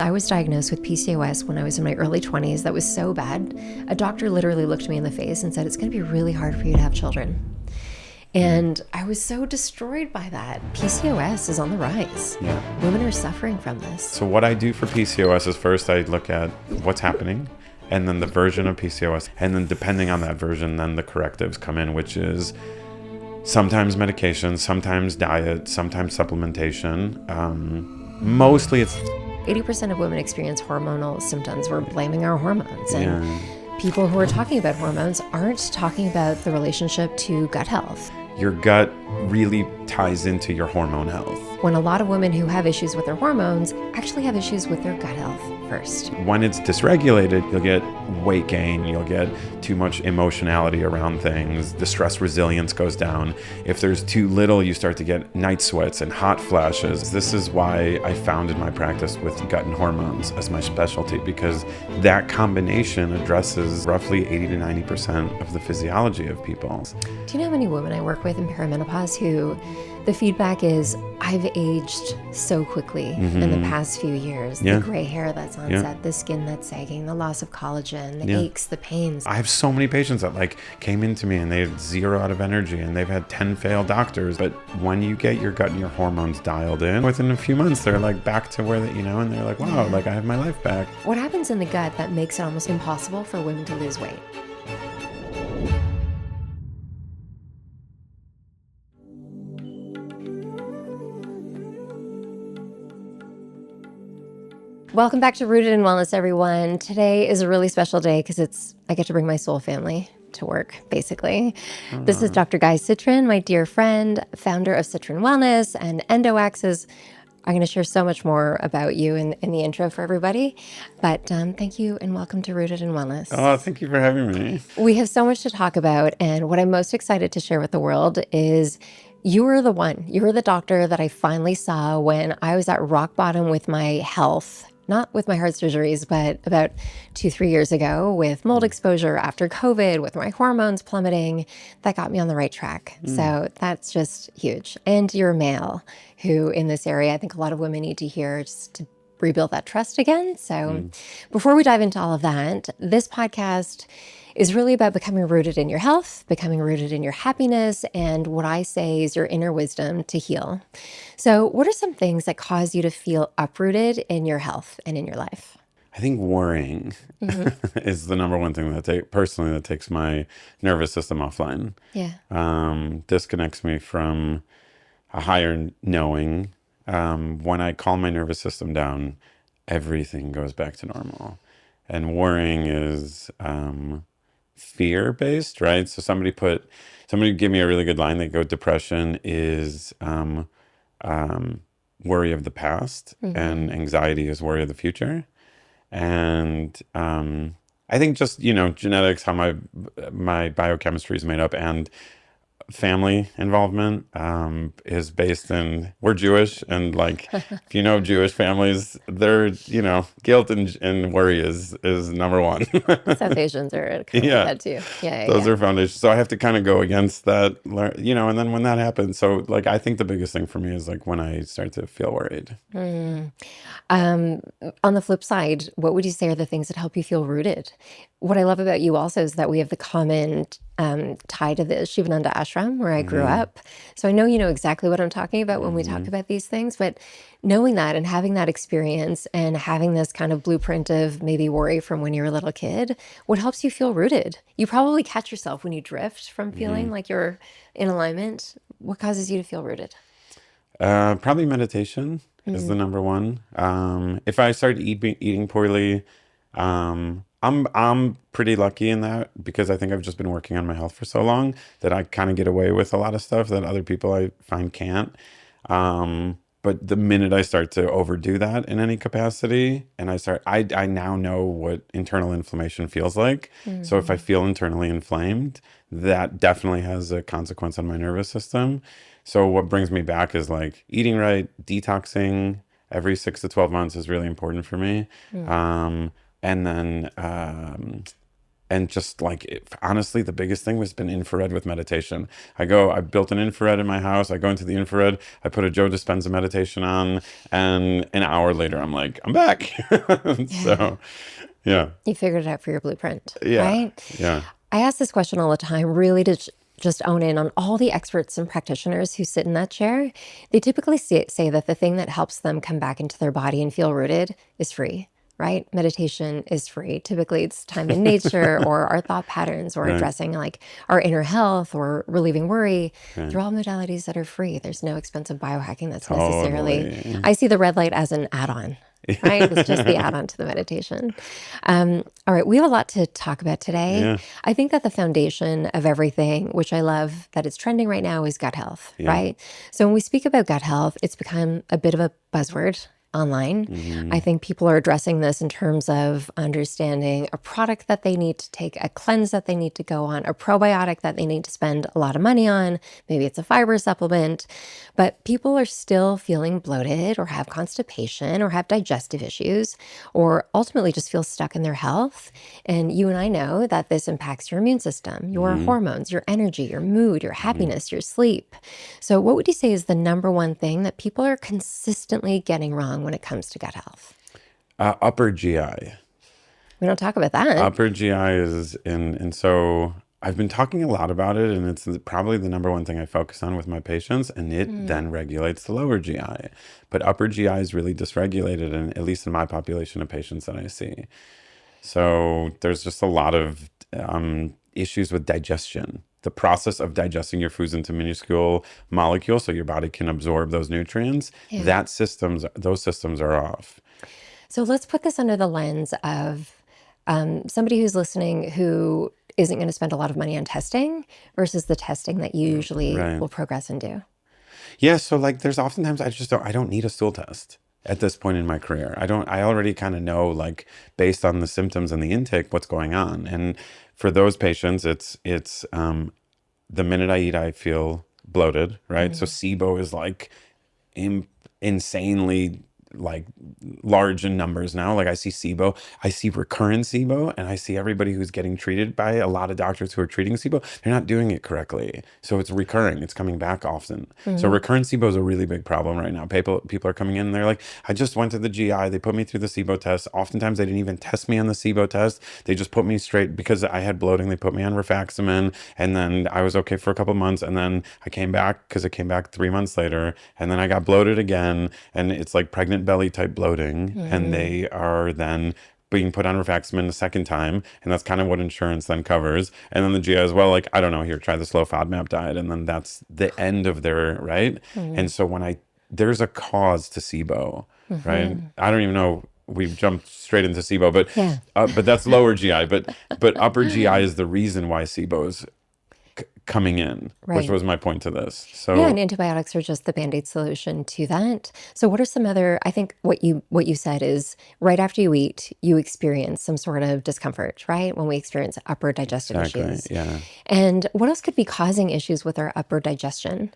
I was diagnosed with PCOS when I was in my early 20s. That was so bad. A doctor literally looked me in the face and said, it's going to be really hard for you to have children. And I was so destroyed by that. PCOS is on the rise. Yeah. Women are suffering from this. So what I do for PCOS is first I look at what's happening and then the version of PCOS. And then depending on that version, then the correctives come in, which is sometimes medication, sometimes diet, sometimes supplementation. Mostly it's... 80% of women experience hormonal symptoms. We're blaming our hormones. And people who are talking about hormones aren't talking about the relationship to gut health. Your gut really ties into your hormone health. When a lot of women who have issues with their hormones actually have issues with their gut health first. When it's dysregulated, you'll get weight gain, you'll get too much emotionality around things, the stress resilience goes down. If there's too little, you start to get night sweats and hot flashes. This is why I founded my practice with gut and hormones as my specialty, because that combination addresses roughly 80 to 90% of the physiology of people. Do you know how many women I work with in perimenopause who the feedback is, I've aged so quickly in the past few years. The gray hair that's on set, the skin that's sagging, the loss of collagen, the aches, the pains. I have so many patients that came into me and they had 0 out of energy and they've had 10 failed doctors. But when you get your gut and your hormones dialed in, within a few months, they're back to where and they're like, wow, I have my life back. What happens in the gut that makes it almost impossible for women to lose weight? Welcome back to Rooted in Wellness, everyone. Today is a really special day because I get to bring my soul family to work, basically. This is Dr. Guy Citrin, my dear friend, founder of Citrin Wellness and EndoAxis. I'm going to share so much more about you in the intro for everybody. But thank you and welcome to Rooted in Wellness. Oh, thank you for having me. We have so much to talk about. And what I'm most excited to share with the world is you were the one. You were the doctor that I finally saw when I was at rock bottom with my health. Not with my heart surgeries, but about 2-3 years ago with mold exposure after COVID, with my hormones plummeting, that got me on the right track. So that's just huge. And you're a male who in this area, I think a lot of women need to hear just to rebuild that trust again. So before we dive into all of that, this podcast is really about becoming rooted in your health, becoming rooted in your happiness, and what I say is your inner wisdom to heal. So what are some things that cause you to feel uprooted in your health and in your life? I think worrying is the number one thing that takes my nervous system offline. Yeah. Disconnects me from a higher knowing. When I calm my nervous system down, everything goes back to normal. And worrying is fear-based, right? So somebody give me a really good line. They go, depression is worry of the past, and anxiety is worry of the future. And I think just genetics, how my biochemistry is made up, and family involvement is based in, we're Jewish, and if you know Jewish families, they're guilt and worry is number one. South Asians are that too. Those are foundations. So I have to kind of go against that, and then when that happens, so I think the biggest thing for me is when I start to feel worried. On the flip side, what would you say are the things that help you feel rooted? What I love about you also is that we have the common tie to the Shivananda ashram where I grew up. So I know you know exactly what I'm talking about when we talk about these things, but knowing that and having that experience and having this kind of blueprint of maybe worry from when you're a little kid, what helps you feel rooted? You probably catch yourself when you drift from feeling like you're in alignment. What causes you to feel rooted? Probably meditation is the number one. If I start eating poorly, I'm pretty lucky in that, because I think I've just been working on my health for so long that I kind of get away with a lot of stuff that other people I find can't. But the minute I start to overdo that in any capacity, and I now know what internal inflammation feels like. So if I feel internally inflamed, that definitely has a consequence on my nervous system. So what brings me back is eating right, detoxing every 6 to 12 months is really important for me. And then And just like, honestly, the biggest thing has been infrared with meditation. I built an infrared in my house. I go into the infrared, I put a Joe Dispenza meditation on, and an hour later, I'm like, I'm back. So, yeah, You figured it out for your blueprint, yeah, right? yeah, I ask this question all the time, really to just own in on all the experts and practitioners who sit in that chair. They typically say that the thing that helps them come back into their body and feel rooted is free, right? Meditation is free. Typically, it's time in nature or our thought patterns or right, addressing like our inner health or relieving worry. right. They're all modalities that are free. There's no expensive biohacking that's necessarily, Totally. I see the red light as an add-on. Right? It's just the add-on to the meditation. All right, we have a lot to talk about today. Yeah, I think that the foundation of everything, which I love that it's trending right now, is gut health, yeah. right? So when we speak about gut health, it's become a bit of a buzzword online. I think people are addressing this in terms of understanding a product that they need to take, a cleanse that they need to go on, a probiotic that they need to spend a lot of money on. Maybe it's a fiber supplement, but people are still feeling bloated or have constipation or have digestive issues or ultimately just feel stuck in their health. And you and I know that this impacts your immune system, your hormones, your energy, your mood, your happiness, your sleep. So what would you say is the number one thing that people are consistently getting wrong when it comes to gut health? Upper GI. We don't talk about that. Upper GI is in, and so I've been talking a lot about it, and it's probably the number one thing I focus on with my patients, and it then regulates the lower GI. But upper GI is really dysregulated, and at least in my population of patients that I see. So there's just a lot of issues with digestion. The process of digesting your foods into minuscule molecules so your body can absorb those nutrients, Yeah. those systems are off. So let's put this under the lens of somebody who's listening who isn't going to spend a lot of money on testing versus the testing that you usually Right. will progress and do. Yeah, so like there's oftentimes I don't need a stool test at this point in my career. I already kind of know, like, based on the symptoms and the intake, what's going on. And for those patients, it's the minute I eat, I feel bloated, right? So SIBO is like insanely like large in numbers now. Like I see SIBO, I see recurrent SIBO, and I see everybody who's getting treated by a lot of doctors who are treating SIBO. They're not doing it correctly. So it's recurring. It's coming back often. So recurrent SIBO is a really big problem right now. People are coming in and they're like, I just went to the GI. They put me through the SIBO test. Oftentimes they didn't even test me on the SIBO test. They just put me straight because I had bloating. They put me on rifaximin, and then I was okay for a couple months. And then I came back because it came back 3 months later, and then I got bloated again. And it's like pregnant belly type bloating, and they are then being put on rifaximin a second time, and that's kind of what insurance then covers. And then the GI as well, like, I don't know, here, try this low FODMAP diet, and then that's the end of their right. And so there's a cause to SIBO, right? I don't even know. We've jumped straight into SIBO, but that's lower GI. But upper GI is the reason why SIBO is coming in, which Right. was my point to this. So Yeah, and antibiotics are just the band-aid solution to that. So what are some other, I think what you said is right after you eat, you experience some sort of discomfort, right? When we experience upper digestive exactly, issues. yeah. And what else could be causing issues with our upper digestion?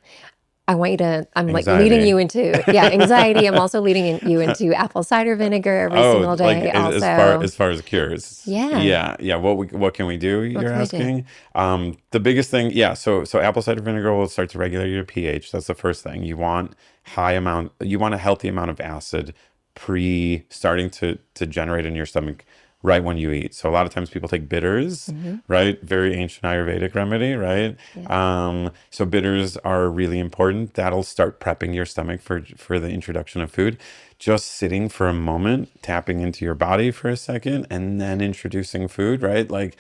I want you to, I'm like leading Anxiety. you into, yeah, anxiety. I'm also you into apple cider vinegar every single Like day as also. far as cures. Yeah. Yeah. What can we do? What You're can we do? asking. The biggest thing, yeah. So apple cider vinegar will start to regulate your pH. That's the first thing. You want You want a healthy amount of acid starting to generate in your stomach right when you eat. So a lot of times people take bitters, right? Very ancient Ayurvedic remedy, right? Yeah. So bitters are really important. That'll start prepping your stomach for the introduction of food. Just sitting for a moment, tapping into your body for a second, and then introducing food, right? Like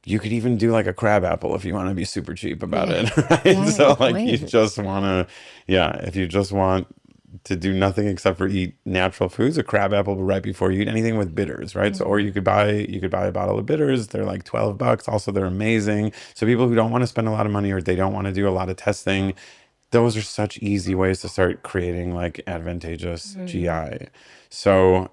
you could even do like a crab apple if you want to be super cheap about Yeah. it, right? Yeah, So good like you point. just want to, yeah, if you just want to do nothing except for eat natural foods, a crab apple right before you eat anything with bitters, right? So, or you could buy a bottle of bitters. They're like $12. Also, they're amazing. So people who don't want to spend a lot of money or they don't want to do a lot of testing, those are such easy ways to start creating like advantageous GI. So,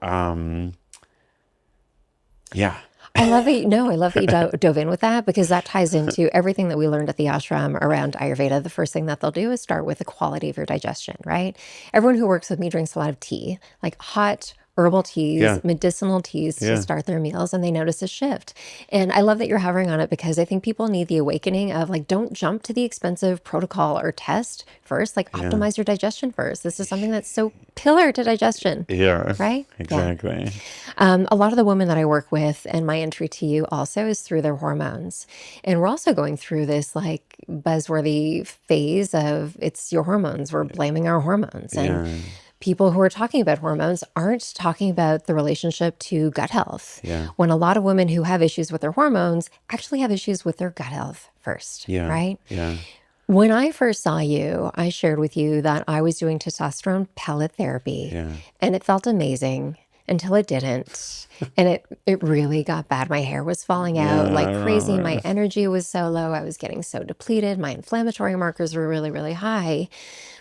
yeah. I love that you dove in with that because that ties into everything that we learned at the ashram around Ayurveda. The first thing that they'll do is start with the quality of your digestion, right? Everyone who works with me drinks a lot of tea, like hot herbal teas, Yeah. medicinal teas to Yeah. start their meals, and they notice a shift. And I love that you're hovering on it because I think people need the awakening of like, don't jump to the expensive protocol or test first, like Yeah. optimize your digestion first. This is something that's so pillar to digestion, Yeah. right? Yeah. Exactly. A lot of the women that I work with, and my entry to you also is through their hormones. And we're also going through this like buzzworthy phase of it's your hormones. We're blaming our hormones. And Yeah. people who are talking about hormones aren't talking about the relationship to gut health. Yeah. When a lot of women who have issues with their hormones actually have issues with their gut health first, Yeah. right? Yeah. When I first saw you, I shared with you that I was doing testosterone pellet therapy Yeah. and it felt amazing until it didn't. And it really got bad. My hair was falling out Yeah. I like crazy. My remember. energy was so low. I was getting so depleted. My inflammatory markers were really, really high.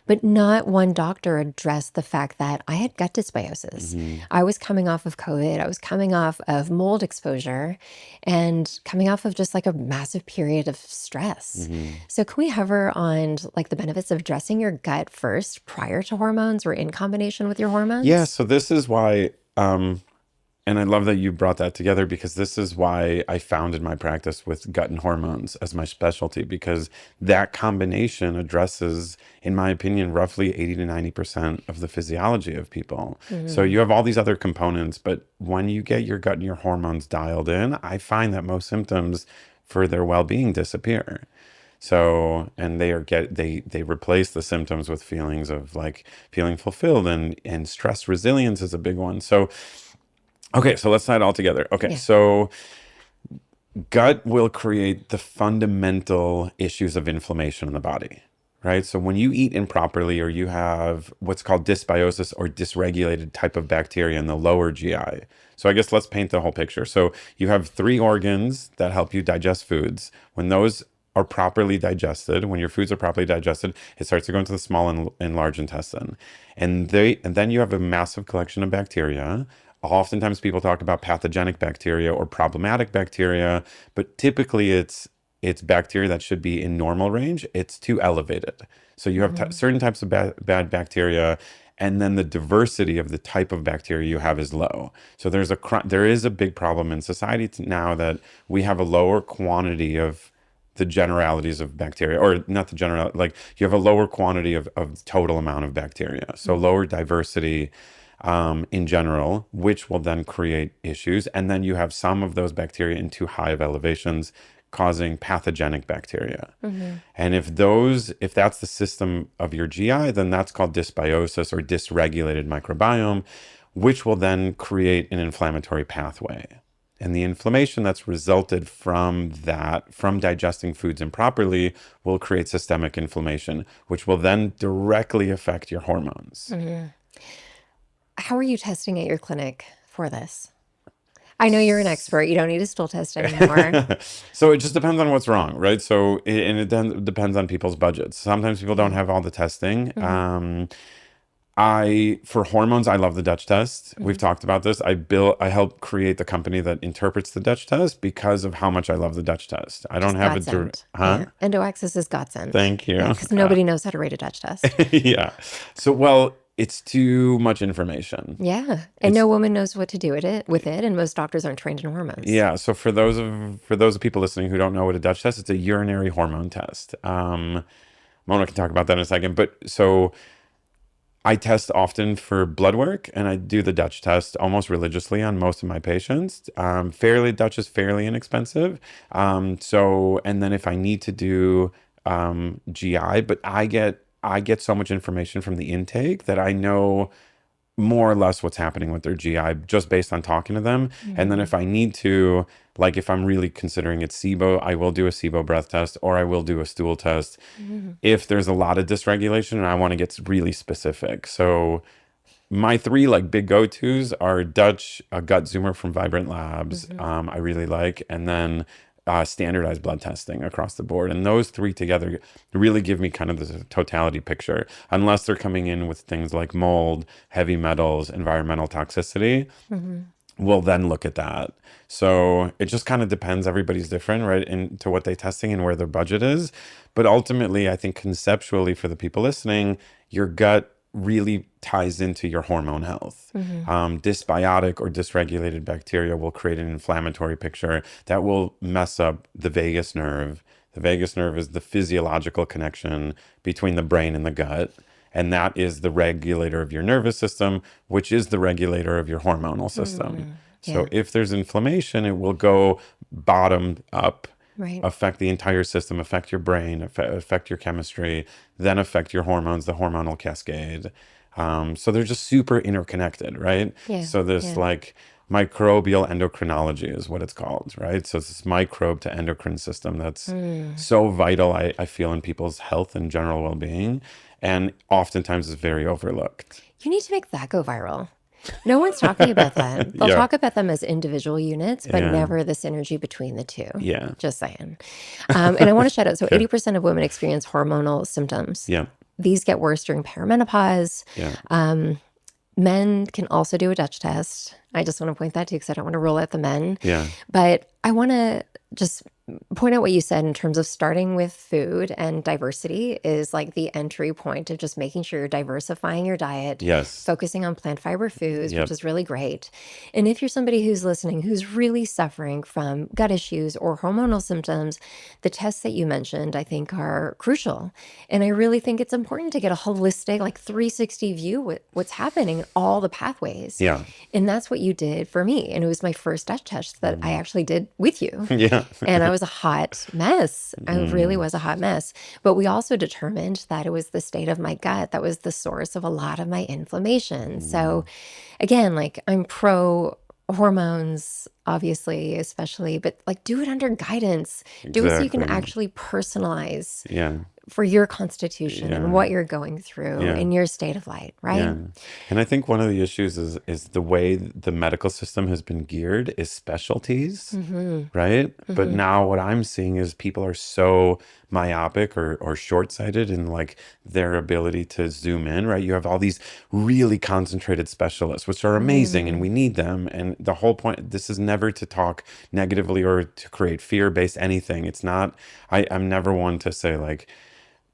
But not one doctor addressed the fact that I had gut dysbiosis. Hmm. I was coming off of COVID. I was coming off of mold exposure and coming off of just like a massive period of stress. Hmm. So can we hover on like the benefits of addressing your gut first prior to hormones or in combination with your Yeah. hormones? So this is why, and I love that you brought that together because this is why I founded my practice with gut and hormones as my specialty, because that combination addresses, in my opinion, roughly 80 to 90% of the physiology of people. So you have all these other components, but when you get your gut and your hormones dialed in, I find that most symptoms for their well-being disappear. So, and they replace the symptoms with feelings of like feeling fulfilled, and stress resilience is a big one. So, okay, so let's tie it all together. Okay, Yeah. so gut will create the fundamental issues of inflammation in the body, right? So when you eat improperly or you have what's called dysbiosis or dysregulated type of bacteria in the lower GI. So I guess let's paint the whole picture. So you have 3 organs that help you digest foods. When those are properly digested, when your foods are properly digested, it starts to go into the small and large intestine. And then you have a massive collection of bacteria. Oftentimes people talk about pathogenic bacteria or problematic bacteria, but typically it's bacteria that should be in normal range. It's too elevated. So you have certain types of bad bacteria, and then the diversity of the type of bacteria you have is low. So there is a big problem in society now that we have a lower quantity of the generalities of bacteria, or not the general, like you have a lower quantity of total amount of bacteria. So lower diversity in general, which will then create issues. And then you have some of those bacteria in too high of elevations causing pathogenic bacteria. And if that's the system of your GI, then that's called dysbiosis or dysregulated microbiome, which will then create an inflammatory pathway. And the inflammation that's resulted from digesting foods improperly will create systemic inflammation, which will then directly affect your hormones. How are you testing at your clinic for this? I know you're an expert. You don't need a stool test anymore. So it just depends on what's wrong, right? So it then depends on people's budgets. Sometimes people don't have all the testing. For hormones, I love the Dutch test. We've talked about this. I helped create the company that interprets the Dutch test because of how much I love the Dutch test. I don't have a Godsend. huh? Yeah. EndoAxis is godsend. Thank you. Because nobody knows how to rate a Dutch test. Yeah. So, well, it's too much information. Yeah. And no woman knows what to do with it, and most doctors aren't trained in hormones. Yeah. So for those of people listening who don't know what a Dutch test, it's a urinary hormone test. Mona can talk about that in a second. But so I test often for blood work, and I do the Dutch test almost religiously on most of my patients. Dutch is fairly inexpensive. And then if I need to do GI, but I get so much information from the intake that I know more or less what's happening with their GI just based on talking to them. And then if I need to, like if I'm really considering it's SIBO, I will do a SIBO breath test, or I will do a stool test if there's a lot of dysregulation and I want to get really specific. So my 3 like big go-tos are Dutch, a gut zoomer from Vibrant Labs, I really like, and then standardized blood testing across the board. And those 3 together really give me kind of the totality picture, unless they're coming in with things like mold, heavy metals, environmental toxicity. We'll then look at that. So it just kind of depends. Everybody's different, right, into what they're testing and where their budget is. But ultimately, I think conceptually for the people listening, your gut really ties into your hormone health. Dysbiotic or dysregulated bacteria will create an inflammatory picture that will mess up the vagus nerve. The vagus nerve is the physiological connection between the brain and the gut. And that is the regulator of your nervous system, which is the regulator of your hormonal system. So Yeah. if there's inflammation, it will go bottom up, Right. affect the entire system, affect your brain, affect your chemistry, then affect your hormones, the hormonal cascade. So they're just super interconnected, right? Yeah. So this Yeah. like microbial endocrinology is what it's called, right? So it's this microbe to endocrine system that's so vital, I feel, in people's health and general well-being, and oftentimes is very overlooked. You need to make that go viral. No one's talking about that. They'll Yeah. talk about them as individual units, but Yeah. never the synergy between the two. Yeah. Just saying. And I want to shout out, so 80% of women experience hormonal symptoms. Yeah. These get worse during perimenopause. Yeah. Men can also do a Dutch test. I just want to point that to you because I don't want to rule out the men. Yeah. But I want to just point out what you said in terms of starting with food, and diversity is like the entry point of just making sure you're diversifying your diet, Yes. focusing on plant fiber foods, Yep. which is really great. And if you're somebody who's listening who's really suffering from gut issues or hormonal symptoms, the tests that you mentioned, I think, are crucial. And I really think it's important to get a holistic, like 360 view with what's happening in all the pathways. Yeah. And that's what you did for me. And it was my first Dutch test that I actually did with you. Yeah. And I was a hot mess. I really was a hot mess. But we also determined that it was the state of my gut that was the source of a lot of my inflammation. So again, like, I'm pro hormones, obviously, especially, but like, do it under guidance. Do it so you can Exactly. actually personalize Yeah. for your constitution Yeah. and what you're going through Yeah. in your state of light, right? Yeah. And I think one of the issues is the way the medical system has been geared is specialties, right? But now what I'm seeing is people are so myopic or short-sighted in like their ability to zoom in, right? You have all these really concentrated specialists, which are amazing and we need them. And the whole point, this is never to talk negatively or to create fear-based anything. It's not, I'm never one to say like,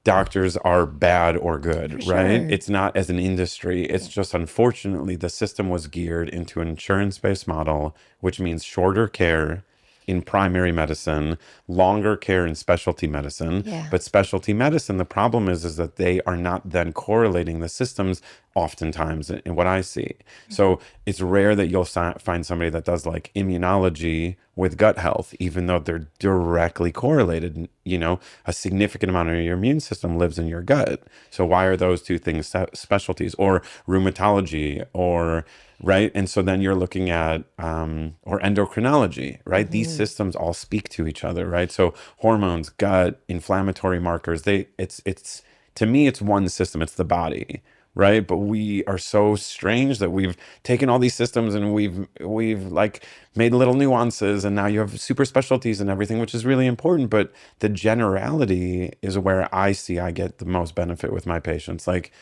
doctors are bad or good, right? sure. It's not as an industry. It's just unfortunately the system was geared into an insurance-based model, which means shorter care in primary medicine, longer care in specialty medicine. Yeah. But specialty medicine, the problem is that they are not then correlating the systems oftentimes in what I see. So it's rare that you'll find somebody that does like immunology with gut health, even though they're directly correlated. You know, a significant amount of your immune system lives in your gut. So why are those two things specialties? Or rheumatology, or right? And so then you're looking at or endocrinology, right? These systems all speak to each other, right? So hormones, gut, inflammatory markers, it's to me, it's one system, it's the body, right? But we are so strange that we've taken all these systems and we've like made little nuances, and now you have super specialties and everything, which is really important. But the generality is where I get the most benefit with my patients. Like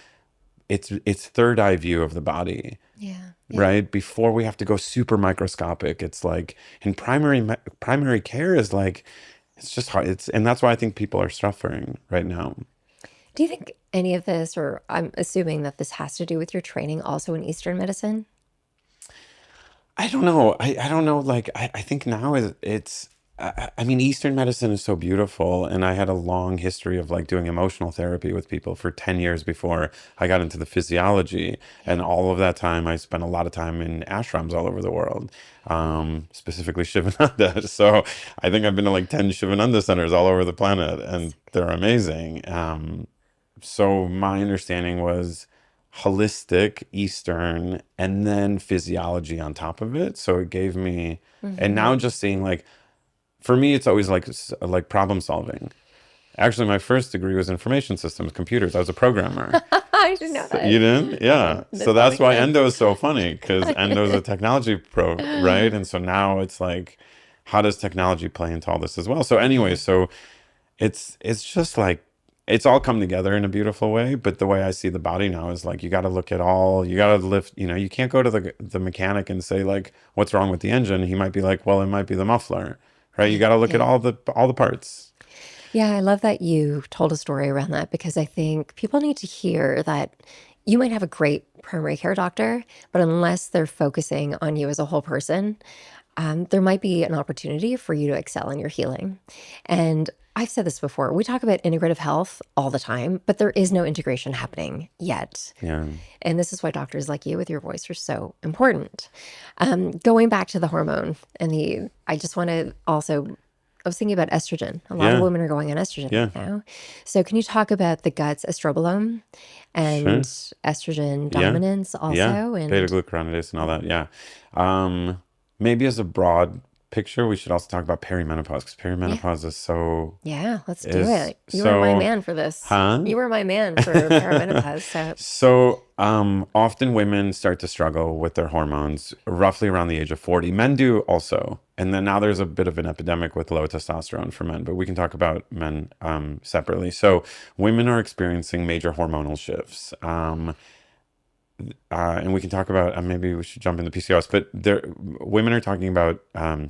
it's third eye view of the body. Yeah. Right? Before we have to go super microscopic. It's like in primary care is like, it's just hard. And that's why I think people are suffering right now. Do you think any of this, or I'm assuming that this has to do with your training also in Eastern medicine? I don't know. I don't know. Like, I think now I mean, Eastern medicine is so beautiful. And I had a long history of like doing emotional therapy with people for 10 years before I got into the physiology. And all of that time, I spent a lot of time in ashrams all over the world, specifically Shivananda. So I think I've been to like 10 Shivananda centers all over the planet, and they're amazing. So my understanding was holistic, Eastern, and then physiology on top of it. So it gave me, and now just seeing like, for me, it's always like problem solving. Actually, my first degree was information systems, computers. I was a programmer. I didn't know that. You didn't? Yeah. So that's why endo is so funny, because endo is a technology pro, right? And so now it's like, how does technology play into all this as well? So anyway, so it's just like, it's all come together in a beautiful way. But the way I see the body now is like, you got to look at all, you got to lift, you know, you can't go to the mechanic and say like, what's wrong with the engine? He might be like, well, it might be the muffler, right? You got to look at all the parts. Yeah, I love that you told a story around that, because I think people need to hear that you might have a great primary care doctor, but unless they're focusing on you as a whole person, there might be an opportunity for you to excel in your healing. And I've said this before, we talk about integrative health all the time, but there is no integration happening yet. Yeah. And this is why doctors like you with your voice are so important. Going back to the hormone I just want to also, I was thinking about estrogen. A lot of Yeah. women are going on estrogen Yeah. right now. So can you talk about the gut's estrobolome and Sure. estrogen Yeah. dominance Yeah. also? Beta And glucuronidase and all that. Yeah. Maybe as a broad picture, we should also talk about perimenopause, because yeah, perimenopause yeah, let's do is it. You were my so, man for this. huh? You were my man for perimenopause. So So, often women start to struggle with their hormones roughly around the age of 40. Men do also. And then now there's a bit of an epidemic with low testosterone for men, but we can talk about men separately. So, women are experiencing major hormonal shifts. And we can talk about, maybe we should jump into PCOS, but women are talking about,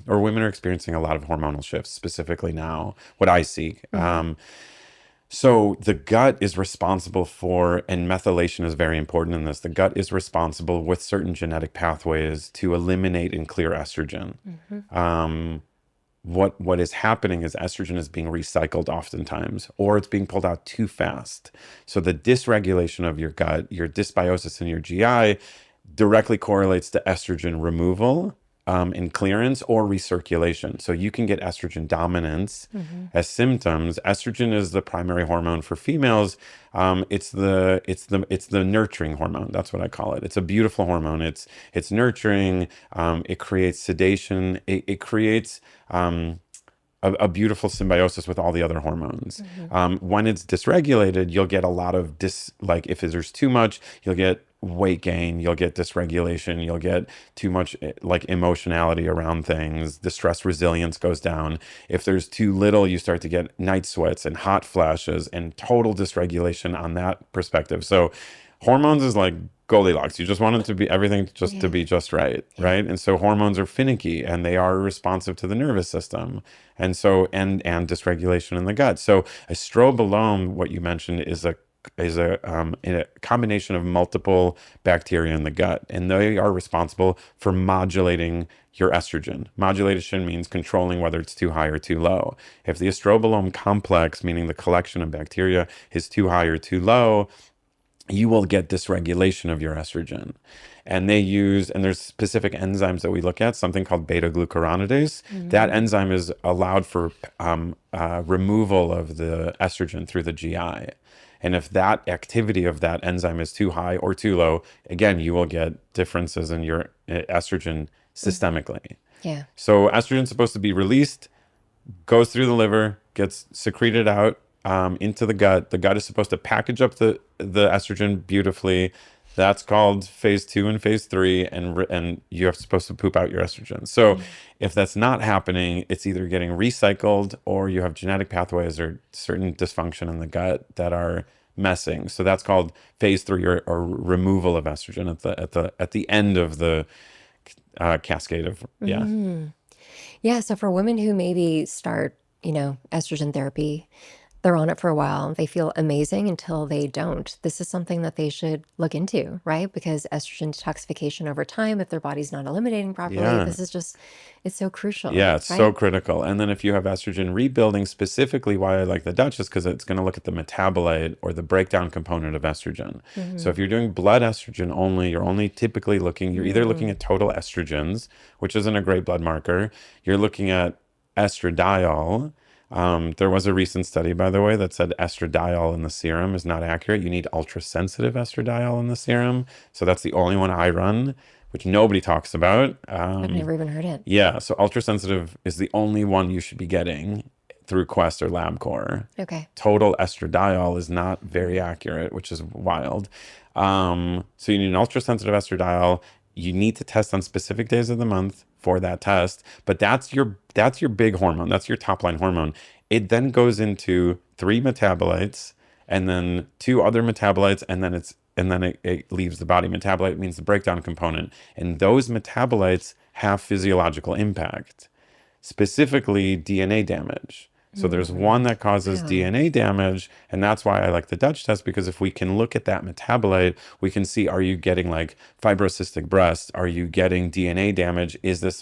or women are experiencing a lot of hormonal shifts specifically now, what I see. So the gut is responsible for, and methylation is very important in this, the gut is responsible with certain genetic pathways to eliminate and clear estrogen. What is happening is estrogen is being recycled oftentimes, or it's being pulled out too fast. So the dysregulation of your gut, your dysbiosis in your GI, directly correlates to estrogen removal and clearance or recirculation. So you can get estrogen dominance as symptoms. Estrogen is the primary hormone for females. It's the nurturing hormone. That's what I call it. It's a beautiful hormone. It's nurturing. It creates sedation. It creates a beautiful symbiosis with all the other hormones. When it's dysregulated, you'll get a lot of like if there's too much, you'll get weight gain, you'll get dysregulation, you'll get too much like emotionality around things. The stress resilience goes down. If there's too little, you start to get night sweats and hot flashes and total dysregulation on that perspective. So hormones is like Goldilocks. You just want it to be everything just to be just right, right? And so hormones are finicky and they are responsive to the nervous system, and so and dysregulation in the gut. So estrobolome, what you mentioned, is a combination of multiple bacteria in the gut, and they are responsible for modulating your estrogen. Modulation means controlling whether it's too high or too low. If the estrobolome complex, meaning the collection of bacteria, is too high or too low, you will get dysregulation of your estrogen. And there's specific enzymes that we look at, something called beta glucuronidase. That enzyme is allowed for removal of the estrogen through the GI. And if that activity of that enzyme is too high or too low, again, you will get differences in your estrogen systemically. yeah. So estrogen is supposed to be released, goes through the liver, gets secreted out into the gut. The gut is supposed to package up the estrogen beautifully. That's called phase 2 and phase 3, and you're supposed to poop out your estrogen. So if that's not happening, it's either getting recycled or you have genetic pathways or certain dysfunction in the gut that are messing. So that's called phase 3 or removal of estrogen at the end of the cascade of Yeah. So for women who maybe start, estrogen therapy, they're on it for a while. They feel amazing until they don't. This is something that they should look into, right? Because estrogen detoxification over time, if their body's not eliminating properly, Yeah. this is just, it's so crucial. Yeah, it's right? so critical. And then if you have estrogen rebuilding, specifically why I like the Dutch is because it's going to look at the metabolite or the breakdown component of estrogen. So if you're doing blood estrogen only, you're only typically you're either looking at total estrogens, which isn't a great blood marker. You're looking at estradiol. There was a recent study, by the way, that said estradiol in the serum is not accurate. You need ultra-sensitive estradiol in the serum. So that's the only one I run, which nobody talks about. I've never even heard it. Yeah, so ultra-sensitive is the only one you should be getting through Quest or LabCorp. Okay. Total estradiol is not very accurate, which is wild. So you need an ultra-sensitive estradiol. You need to test on specific days of the month for that test, but that's your big hormone. That's your top line hormone. It then goes into 3 metabolites and then 2 other metabolites, and then it leaves the body. Metabolite means the breakdown component, and those metabolites have physiological impact, specifically DNA damage. So there's one that causes Wow. DNA damage, and that's why I like the Dutch test, because if we can look at that metabolite, we can see, are you getting like fibrocystic breast? Are you getting DNA damage? Is this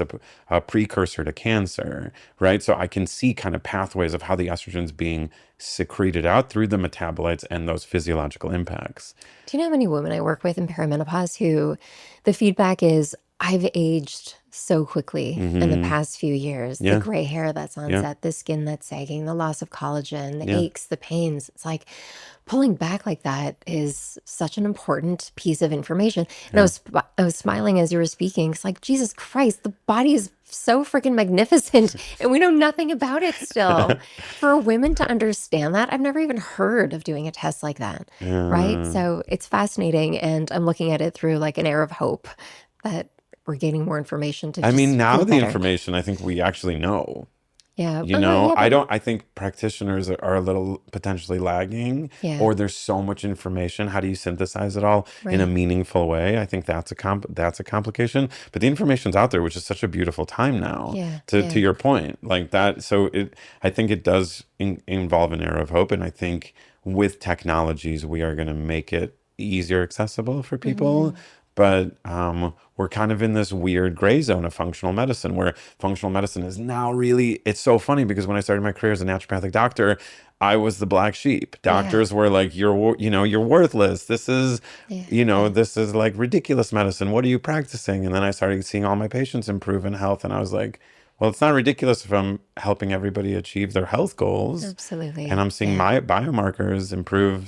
a precursor to cancer, right? So I can see kind of pathways of how the estrogen's being secreted out through the metabolites and those physiological impacts. Do you know how many women I work with in perimenopause who the feedback is, I've aged so quickly in the past few years. The Yeah, gray hair that's on yeah, set, the skin that's sagging, the loss of collagen, the yeah, aches, the pains. It's like pulling back like that is such an important piece of information. And yeah. I was smiling as you were speaking. It's like, Jesus Christ, the body is so freaking magnificent and we know nothing about it still. For women to understand that, I've never even heard of doing a test like that, right? Yeah. So it's fascinating, and I'm looking at it through like an air of hope that we're gaining more information to I mean, just now feel the better. information, I think we actually know. Yeah. You know, Yeah, but I think practitioners are a little potentially lagging, yeah, or there's so much information. How do you synthesize it all in a right. meaningful way? I think that's that's a complication. But the information's out there, which is such a beautiful time now. Yeah, To yeah. your point, like that. So I think it does involve an era of hope, and I think with technologies, we are going to make it easier accessible for people. Hmm. But we're kind of in this weird gray zone of functional medicine, where functional medicine is now really, it's so funny because when I started my career as a naturopathic doctor, I was the black sheep. Yeah, Doctors were like, you're worthless. This is, yeah, yeah. this is like ridiculous medicine. What are you practicing? And then I started seeing all my patients improve in health. And I was like, well, it's not ridiculous if I'm helping everybody achieve their health goals. And Absolutely. I'm seeing Yeah. my biomarkers improve,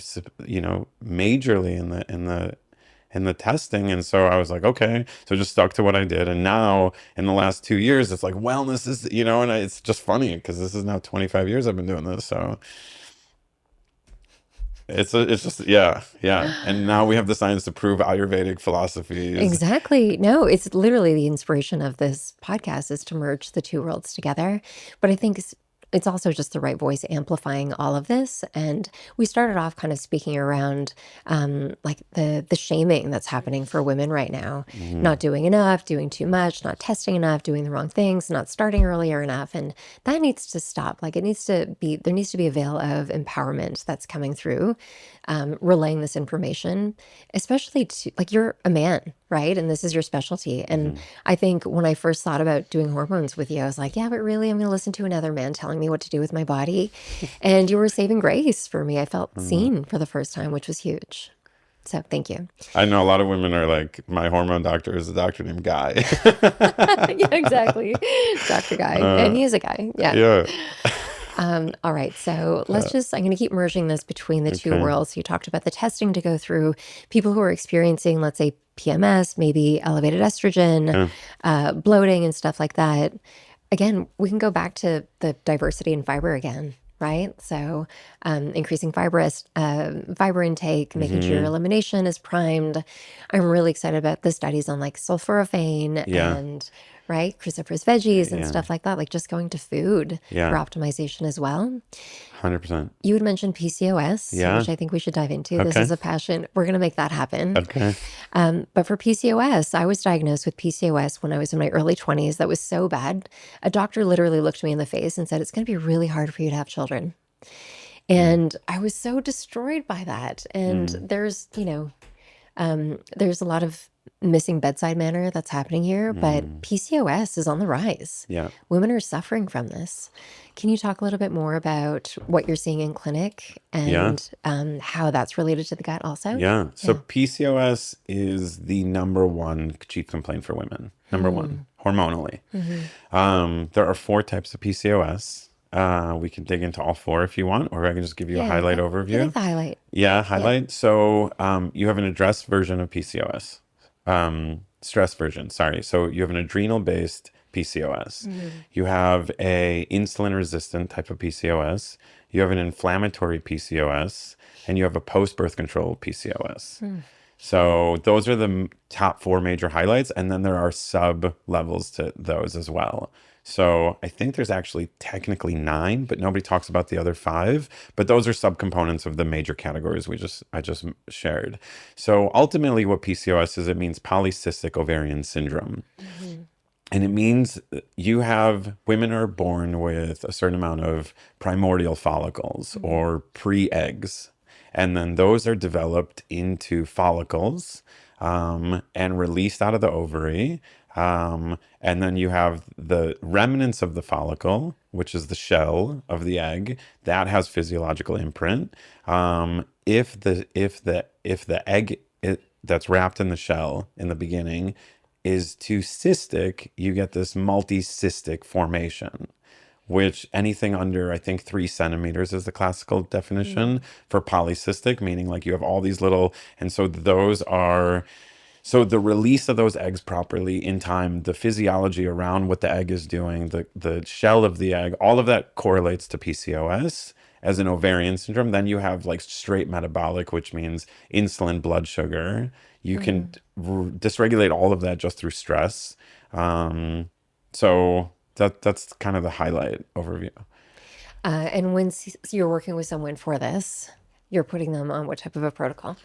majorly in the testing. And so I was like, okay, so just stuck to what I did. And now in the last 2 years, it's like wellness is, and it's just funny because this is now 25 years I've been doing this. So it's just, yeah, yeah. And now we have the science to prove Ayurvedic philosophies. Exactly. No, it's literally the inspiration of this podcast is to merge the two worlds together. But I think it's also just the right voice amplifying all of this. And we started off kind of speaking around like the shaming that's happening for women right now, Hmm. not doing enough, doing too much, not testing enough, doing the wrong things, not starting earlier enough. And that needs to stop. Like there needs to be a veil of empowerment that's coming through, relaying this information, especially to like you're a man, right? And this is your specialty. And Hmm. I think when I first thought about doing hormones with you, I was like, yeah, but really, I'm going to listen to another man telling me what to do with my body. And you were saving grace for me. I felt seen for the first time, which was huge. So thank you. I know a lot of women are like, my hormone doctor is a doctor named Guy. Yeah, exactly. Dr. Guy. And uh, he is a guy. Yeah. yeah. All right. So I'm going to keep merging this between the two Okay. worlds. You talked about the testing to go through people who are experiencing, let's say, PMS, maybe elevated estrogen, Yeah. bloating, and stuff like that. Again, we can go back to the diversity in fiber again, right? So increasing fiber intake, making sure your Hmm. elimination is primed. I'm really excited about the studies on like sulforaphane Yeah. and right cruciferous veggies and Yeah. stuff like that, like just going to food for Yeah. optimization as well. 100%. You had mentioned PCOS, Yeah. which I think we should dive into. This Okay. is a passion. We're going to make that happen. Okay. But for PCOS, I was diagnosed with PCOS when I was in my early 20s. That was so bad. A doctor literally looked me in the face and said, it's going to be really hard for you to have children. Mm. And I was so destroyed by that. And Mm. there's a lot of missing bedside manner that's happening here, but Mm. PCOS is on the rise. Yeah. Women are suffering from this. Can you talk a little bit more about what you're seeing in clinic Yeah. and how that's related to the gut also? Yeah. So Yeah. PCOS is the number one chief complaint for women. Number one, hormonally. There are 4 types of PCOS. We can dig into all 4 if you want, or I can just give you a Yeah. highlight I overview. like the highlight. Yeah, Yeah. highlight. So you have an addressed version of PCOS, stress version. Sorry. So you have an adrenal-based PCOS. You have a insulin-resistant type of PCOS. You have an inflammatory PCOS, and you have a post-birth control PCOS. So those are the top 4 major highlights, and then there are sub levels to those as well. So I think there's actually technically 9, but nobody talks about the other 5. But those are subcomponents of the major categories I just shared. So ultimately, what PCOS is, it means polycystic ovarian syndrome. And it means women are born with a certain amount of primordial follicles or pre-eggs. And then those are developed into follicles and released out of the ovary. And then you have the remnants of the follicle, which is the shell of the egg, that has physiological imprint. If the egg that's wrapped in the shell in the beginning is too cystic, you get this multi-cystic formation, which anything under, I think, 3 centimeters is the classical definition for polycystic, meaning like you have all these little, and so so the release of those eggs properly in time, the physiology around what the egg is doing, the shell of the egg, all of that correlates to PCOS as an ovarian syndrome. Then you have like straight metabolic, which means insulin, blood sugar. You can dysregulate all of that just through stress. So that's kind of the highlight overview. And when you're working with someone for this, you're putting them on what type of a protocol?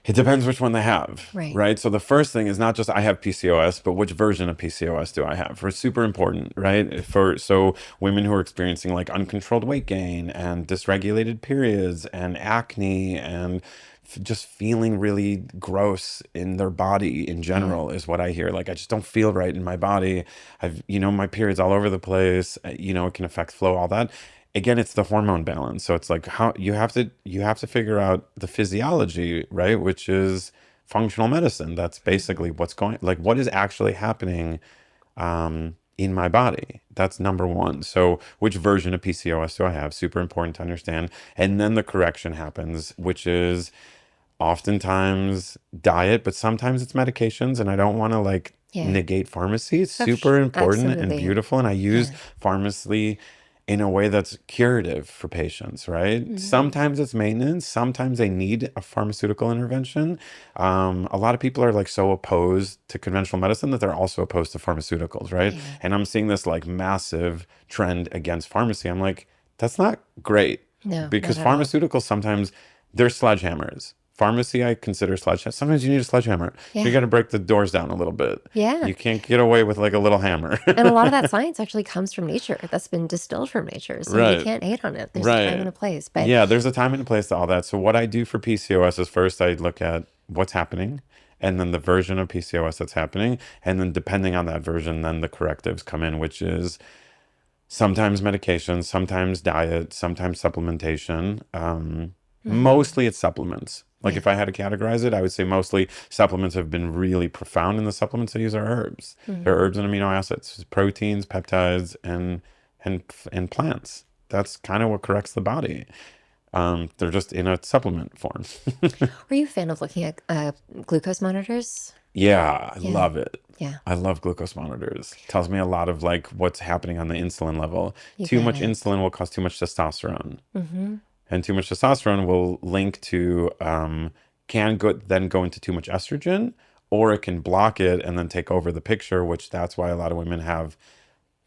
It depends which one they have, Right. right? So the first thing is not just I have PCOS, but which version of PCOS do I have? For super important, right? So women who are experiencing like uncontrolled weight gain and dysregulated periods and acne and just feeling really gross in their body in general is what I hear. Like I just don't feel right in my body. My periods all over the place. It can affect flow, all that. Again, it's the hormone balance. So it's like how you have to figure out the physiology, right? Which is functional medicine. That's basically what is actually happening in my body. That's number one. So which version of PCOS do I have? Super important to understand. And then the correction happens, which is oftentimes diet, but sometimes it's medications. And I don't want to negate pharmacy. It's super important and beautiful. And I use pharmacy in a way that's curative for patients, right? Sometimes it's maintenance. Sometimes they need a pharmaceutical intervention. A lot of people are like so opposed to conventional medicine that they're also opposed to pharmaceuticals, right? Yeah. And I'm seeing this like massive trend against pharmacy. I'm like, that's not great. No, because pharmaceuticals sometimes they're sledgehammers. Pharmacy, I consider sledgehammer. Sometimes you need a sledgehammer. Yeah. So you got to break the doors down a little bit. Yeah. You can't get away with like a little hammer. And a lot of that science actually comes from nature. That's been distilled from nature. So you can't hate on it. There's a time and a place. But yeah, there's a time and a place to all that. So what I do for PCOS is first I look at what's happening and then the version of PCOS that's happening. And then depending on that version, then the correctives come in, which is sometimes medication, sometimes diet, sometimes supplementation. Mostly it's supplements. Like if I had to categorize it, I would say mostly supplements have been really profound, and the supplements I use are herbs. They're herbs and amino acids, proteins, peptides, and plants. That's kind of what corrects the body. They're just in a supplement form. Were you a fan of looking at glucose monitors? Yeah, I love it. Yeah. I love glucose monitors. Tells me a lot of like what's happening on the insulin level. Too much insulin will cause too much testosterone. And too much testosterone will link to, then go into too much estrogen, or it can block it and then take over the picture, which that's why a lot of women have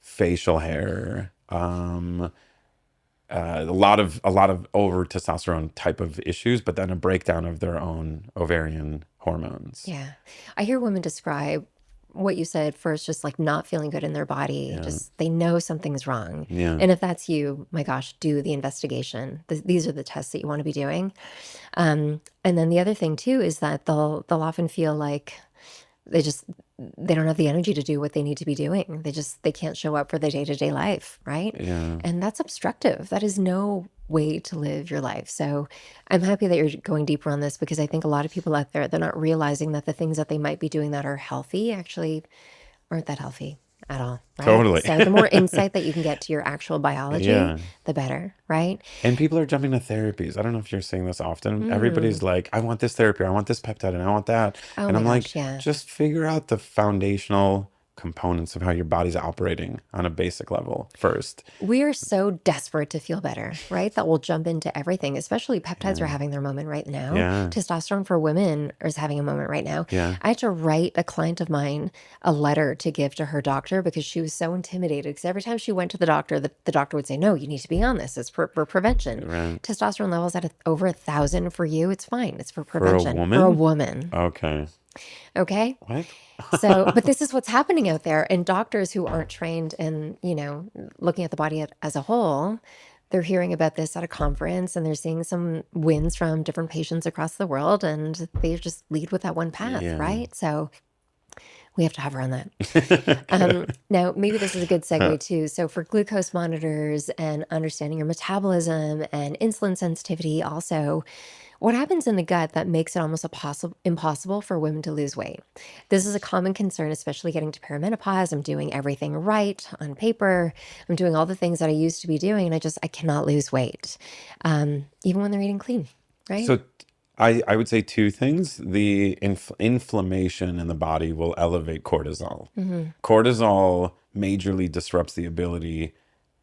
facial hair, a lot of over testosterone type of issues, but then a breakdown of their own ovarian hormones. Yeah. I hear women describe what you said first, just like not feeling good in their body. Just they know something's wrong. And if that's you, my gosh, do the investigation. These are the tests that you want to be doing. And then the other thing too is that they'll often feel like they don't have the energy to do what they need to be doing. They can't show up for their day-to-day life, right? Yeah. And that's obstructive. That is no way to live your life. So I'm happy that you're going deeper on this, because I think a lot of people out there, they're not realizing that the things that they might be doing that are healthy actually aren't that healthy at all. Right? Totally. So the more insight that you can get to your actual biology, the better, right? And people are jumping to therapies. I don't know if you're seeing this often. Everybody's like, I want this therapy, I want this peptide, and I want that. And I'm like, just figure out the foundational components of how your body's operating on a basic level first. We are so desperate to feel better, right? That we'll jump into everything, especially peptides are having their moment right now. Testosterone for women is having a moment right now. I had to write a client of mine a letter to give to her doctor because she was so intimidated. Because every time she went to the doctor, the doctor would say, no, you need to be on this. It's for prevention. Testosterone levels at over 1,000 for you. It's fine. It's for prevention. For a woman? For a woman. Okay. Okay. What? So, but this is what's happening out there. And doctors who aren't trained in, looking at the body as a whole, they're hearing about this at a conference and they're seeing some wins from different patients across the world and they just lead with that one path, Yeah. right? So we have to hover on that. Good. Now, maybe this is a good segue too. So, for glucose monitors and understanding your metabolism and insulin sensitivity, also, what happens in the gut that makes it almost impossible for women to lose weight? This is a common concern, especially getting to perimenopause. I'm doing everything right on paper. I'm doing all the things that I used to be doing, and I cannot lose weight, even when they're eating clean, right? So I would say two things. The inflammation in the body will elevate cortisol. Cortisol majorly disrupts the ability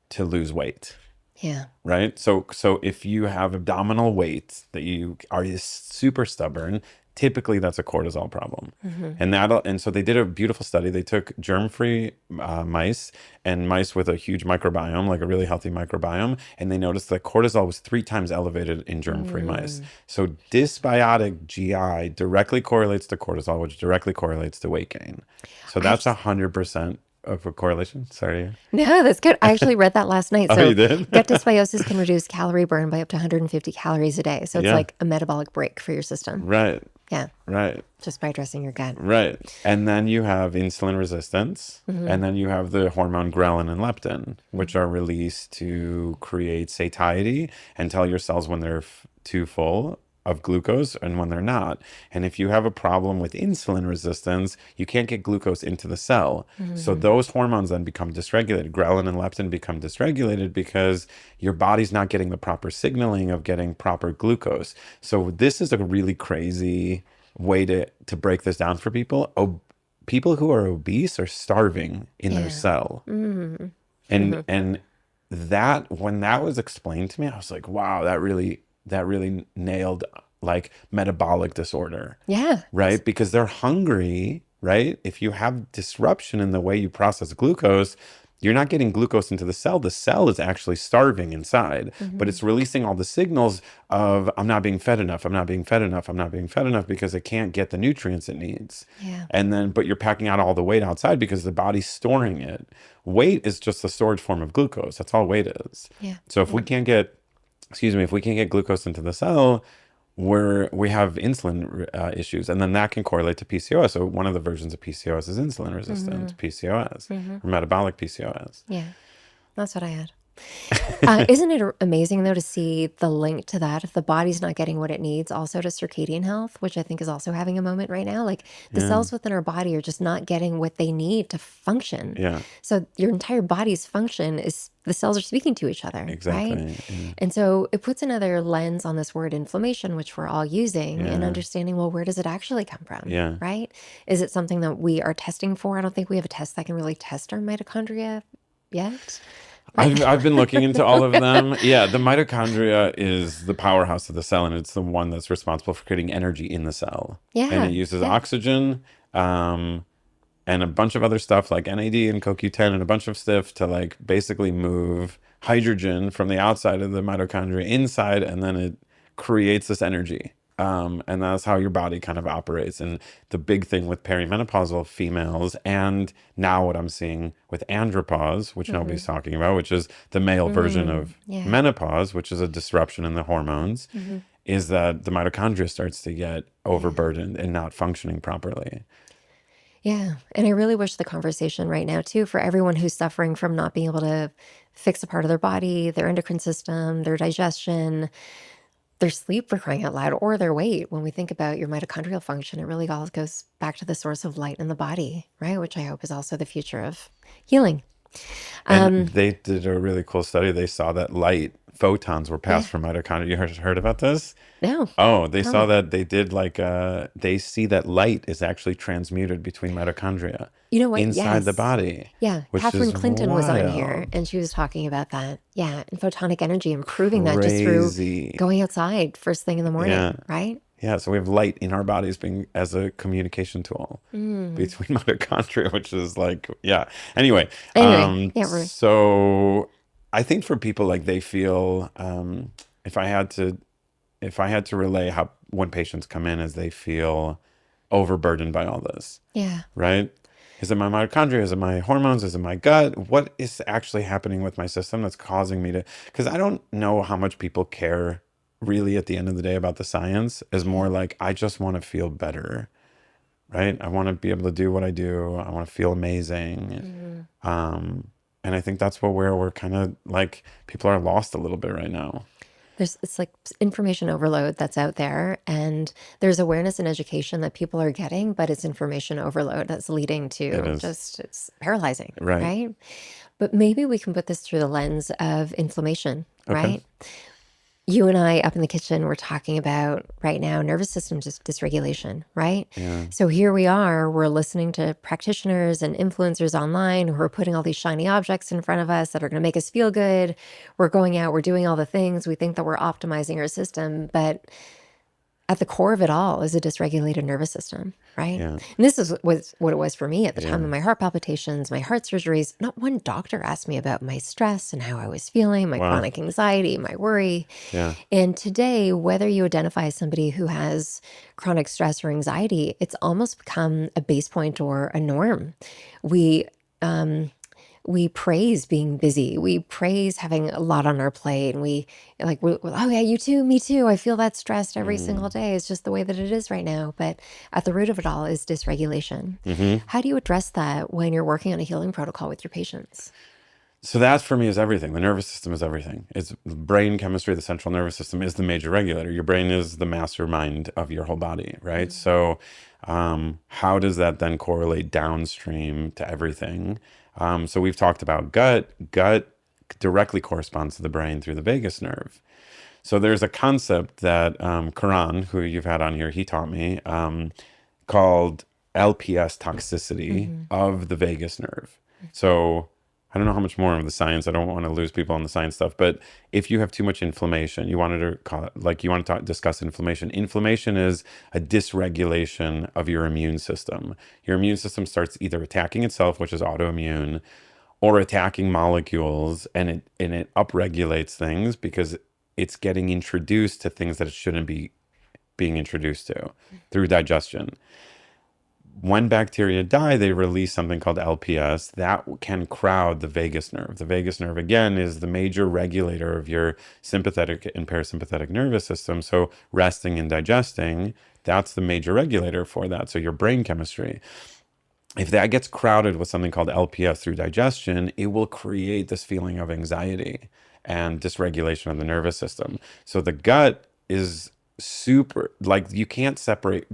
to lose weight. Yeah. Right? So if you have abdominal weight that you are super stubborn, typically that's a cortisol problem. And so they did a beautiful study. They took germ-free mice and mice with a huge microbiome, like a really healthy microbiome, and they noticed that cortisol was 3 times elevated in germ-free mice. So dysbiotic GI directly correlates to cortisol, which directly correlates to weight gain. So that's 100% of a correlation. Sorry. No, that's good. I actually read that last night. Oh, So you did? gut dysbiosis can reduce calorie burn by up to 150 calories a day. So it's Yeah. like a metabolic break for your system. Right. Yeah, Right. just by addressing your gut. Right. And then you have insulin resistance. And then you have the hormone ghrelin and leptin, which are released to create satiety and tell your cells when they're too full of glucose and when they're not. And if you have a problem with insulin resistance, you can't get glucose into the cell. So those hormones then become dysregulated. Ghrelin and leptin become dysregulated because your body's not getting the proper signaling of getting proper glucose. So this is a really crazy way to break this down for people. People who are obese are starving in their cell. And that, when that was explained to me, I was like, wow, that really nailed like metabolic disorder, Yeah. right? Because they're hungry, right? If you have disruption in the way you process glucose, you're not getting glucose into the cell. The cell is actually starving inside, but it's releasing all the signals of I'm not being fed enough, I'm not being fed enough, I'm not being fed enough because it can't get the nutrients it needs. Yeah. And then, but you're packing out all the weight outside because the body's storing it. Weight is just a storage form of glucose. That's all weight is. Yeah. So if we can't get glucose into the cell, we have insulin issues, and then that can correlate to PCOS. So one of the versions of PCOS is insulin resistant PCOS or metabolic PCOS. Yeah. That's what I had. Isn't it amazing, though, to see the link to that? If the body's not getting what it needs, also to circadian health, which I think is also having a moment right now. Like the cells within our body are just not getting what they need to function. Yeah, So your entire body's function is the cells are speaking to each other, exactly. right? Yeah. And so it puts another lens on this word inflammation, which we're all using, and understanding, well, where does it actually come from? Yeah. Right? Is it something that we are testing for? I don't think we have a test that can really test our mitochondria yet. I've been looking into all of them. Yeah, the mitochondria is the powerhouse of the cell, and it's the one that's responsible for creating energy in the cell. Yeah. And it uses oxygen, and a bunch of other stuff like NAD and CoQ10 and a bunch of stuff to like basically move hydrogen from the outside of the mitochondria inside, and then it creates this energy. And that's how your body kind of operates. And the big thing with perimenopausal females, and now what I'm seeing with andropause, which nobody's talking about, which is the male version of menopause, which is a disruption in the hormones, is that the mitochondria starts to get overburdened and not functioning properly. Yeah. And I really wish the conversation right now, too, for everyone who's suffering from not being able to fix a part of their body, their endocrine system, their digestion, their sleep, for crying out loud, or their weight. When we think about your mitochondrial function, it really all goes back to the source of light in the body, right? Which I hope is also the future of healing. And they did a really cool study. They saw that photons were passed from mitochondria. You heard about this? No. Oh, they saw that they did they see that light is actually transmuted between mitochondria You know what? inside the Yes. body. Yeah. which Catherine is Clinton was on here wild. and she was talking about that. Yeah. And photonic energy, improving that just through Crazy. going outside first thing in the morning, Yeah. right? Yeah, so we have light in our bodies being as a communication tool between mitochondria, which is like, yeah. Anyway, Yeah, we're so I think for people like they feel, if I had to relay how when patients come in, is they feel overburdened by all this, Yeah. right? Is it my mitochondria? Is it my hormones? Is it my gut? What is actually happening with my system that's causing me to? Because I don't know how much people care really at the end of the day about the science. Is more like, I just want to feel better, right? I want to be able to do what I do. I want to feel amazing. And I think that's where we're kind of like, people are lost a little bit right now. It's like information overload that's out there, and there's awareness and education that people are getting, but it's information overload that's leading It to is. just, it's paralyzing, Right. right? But maybe we can put this through the lens of inflammation, Okay. right? You and I up in the kitchen, we're talking about right now nervous system dysregulation, right? Yeah. So here we are, we're listening to practitioners and influencers online who are putting all these shiny objects in front of us that are going to make us feel good. We're going out, we're doing all the things. We think that we're optimizing our system, but at the core of it all is a dysregulated nervous system, right? Yeah. And this was what it was for me at the time Yeah. of my heart palpitations, my heart surgeries. Not one doctor asked me about my stress and how I was feeling, my Wow. chronic anxiety, my worry. Yeah. And today, whether you identify as somebody who has chronic stress or anxiety, it's almost become a base point or a norm. We praise being busy. We praise having a lot on our plate. And oh yeah, you too, me too. I feel that stressed every single day. It's just the way that it is right now. But at the root of it all is dysregulation. How do you address that when you're working on a healing protocol with your patients? So that for me is everything. The nervous system is everything. It's brain chemistry. The central nervous system is the major regulator. Your brain is the mastermind of your whole body, right? So how does that then correlate downstream to everything? So we've talked about gut. Gut directly corresponds to the brain through the vagus nerve. So there's a concept that Karan, who you've had on here, he taught me, called LPS toxicity of the vagus nerve. So I don't know how much more of the science. I don't want to lose people on the science stuff, but if you have too much inflammation, you wanted to call it, like you want to discuss inflammation. Inflammation is a dysregulation of your immune system. Your immune system starts either attacking itself, which is autoimmune, or attacking molecules, and it upregulates things because it's getting introduced to things that it shouldn't be being introduced to through digestion. When bacteria die, they release something called LPS that can crowd the vagus nerve. The vagus nerve, again, is the major regulator of your sympathetic and parasympathetic nervous system. So resting and digesting, that's the major regulator for that. So your brain chemistry. If that gets crowded with something called LPS through digestion, it will create this feeling of anxiety and dysregulation of the nervous system. So the gut is super, like you can't separate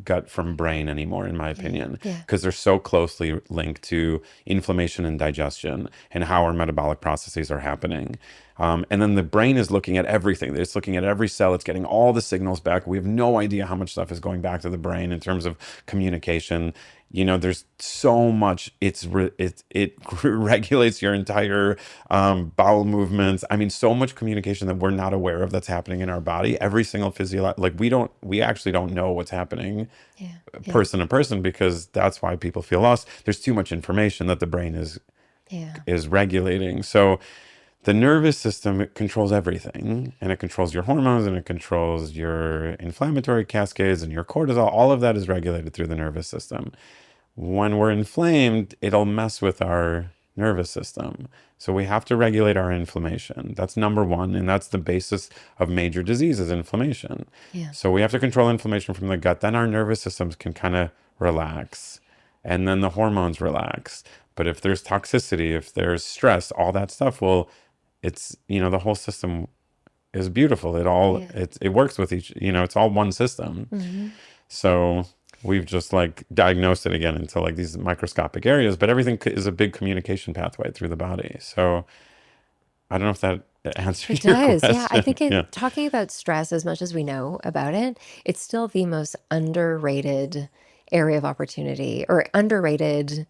gut from brain anymore, in my opinion, because they're so closely linked to inflammation and digestion and how our metabolic processes are happening. And then the brain is looking at everything. It's looking at every cell. It's getting all the signals back. We have no idea how much stuff is going back to the brain in terms of communication. You know, there's so much. It regulates your entire bowel movements. I mean, so much communication that we're not aware of that's happening in our body. Every single we actually don't know what's happening person to person, because that's why people feel lost. There's too much information that the brain is regulating. So the nervous system, it controls everything, and it controls your hormones, and it controls your inflammatory cascades and your cortisol. All of that is regulated through the nervous system. When we're inflamed, it'll mess with our nervous system. So we have to regulate our inflammation. That's number one, and that's the basis of major diseases, inflammation. So we have to control inflammation from the gut. Then our nervous systems can kind of relax, and then the hormones relax. But if there's toxicity, if there's stress, all that stuff it's, the whole system is beautiful. It works with each, it's all one system. So we've just like diagnosed it again into like these microscopic areas, but everything is a big communication pathway through the body. So I don't know if that answers your question. Yeah. I think talking about stress, as much as we know about it, it's still the most underrated area of opportunity, or underrated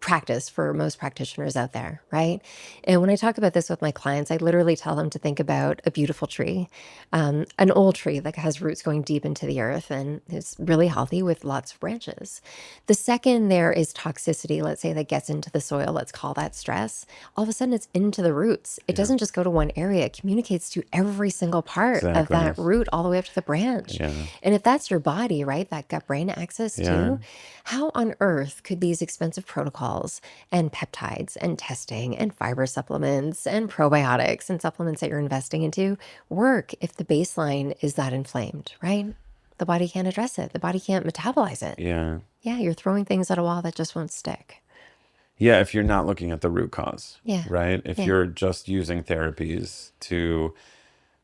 practice for most practitioners out there, right? And when I talk about this with my clients, I literally tell them to think about a beautiful tree, an old tree that has roots going deep into the earth and is really healthy with lots of branches. The second there is toxicity, let's say that gets into the soil, let's call that stress, all of a sudden it's into the roots. It doesn't just go to one area, it communicates to every single part of Exactly. that root all the way up to the branch. Yeah. And if that's your body, right, that gut-brain axis Yeah. too, how on earth could these expensive protocols and peptides and testing and fiber supplements and probiotics and supplements that you're investing into work if the baseline is that inflamed, right? The body can't address it. The body can't metabolize it. Yeah. Yeah, you're throwing things at a wall that just won't stick. Yeah, if you're not looking at the root cause, Yeah. right? If Yeah. you're just using therapies to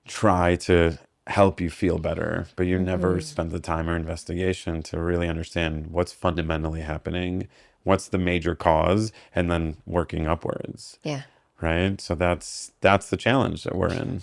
try to help you feel better, but you never spend the time or investigation to really understand what's fundamentally happening, what's the major cause, and then working upwards, Yeah. right? So that's the challenge that we're in.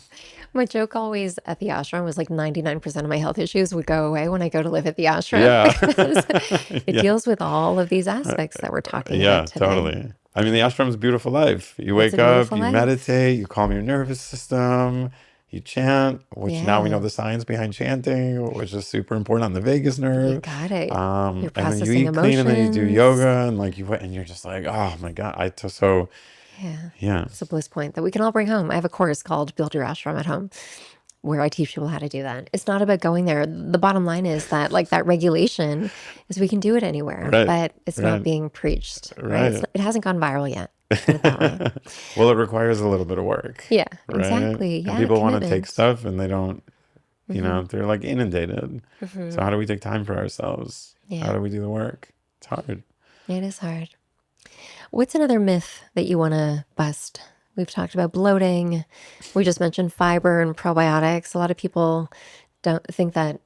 My joke always at the ashram was like 99% of my health issues would go away when I go to live at the ashram. Yeah. Because it Yeah. deals with all of these aspects that we're talking Yeah, about today. totally. I mean, the ashram's a beautiful life. You It's wake a up, beautiful you life. meditate, you calm your nervous system, you chant, which now we know Yeah. the science behind chanting, which is super important on the vagus You nerve. got it. You're And then you processing eat clean, and then you do emotions. yoga, and like and you're just like, oh my God. So Yeah. yeah, It's a bliss point that we can all bring home. I have a course called Build Your Ashram at Home where I teach people how to do that. It's not about going there. The bottom line is that like that regulation is we can do it anywhere, Right, but it's not right, being preached, right? right. It hasn't gone viral yet. Put it that way. Well, it requires a little bit of work, Yeah, right? exactly. And Yeah, people want to take commitment. stuff and they don't, they're like inundated. So how do we take time for ourselves? How Yeah, do we do the work? It's hard. it is hard. What's another myth that you want to bust? We've talked about bloating. We just mentioned fiber and probiotics. A lot of people don't think that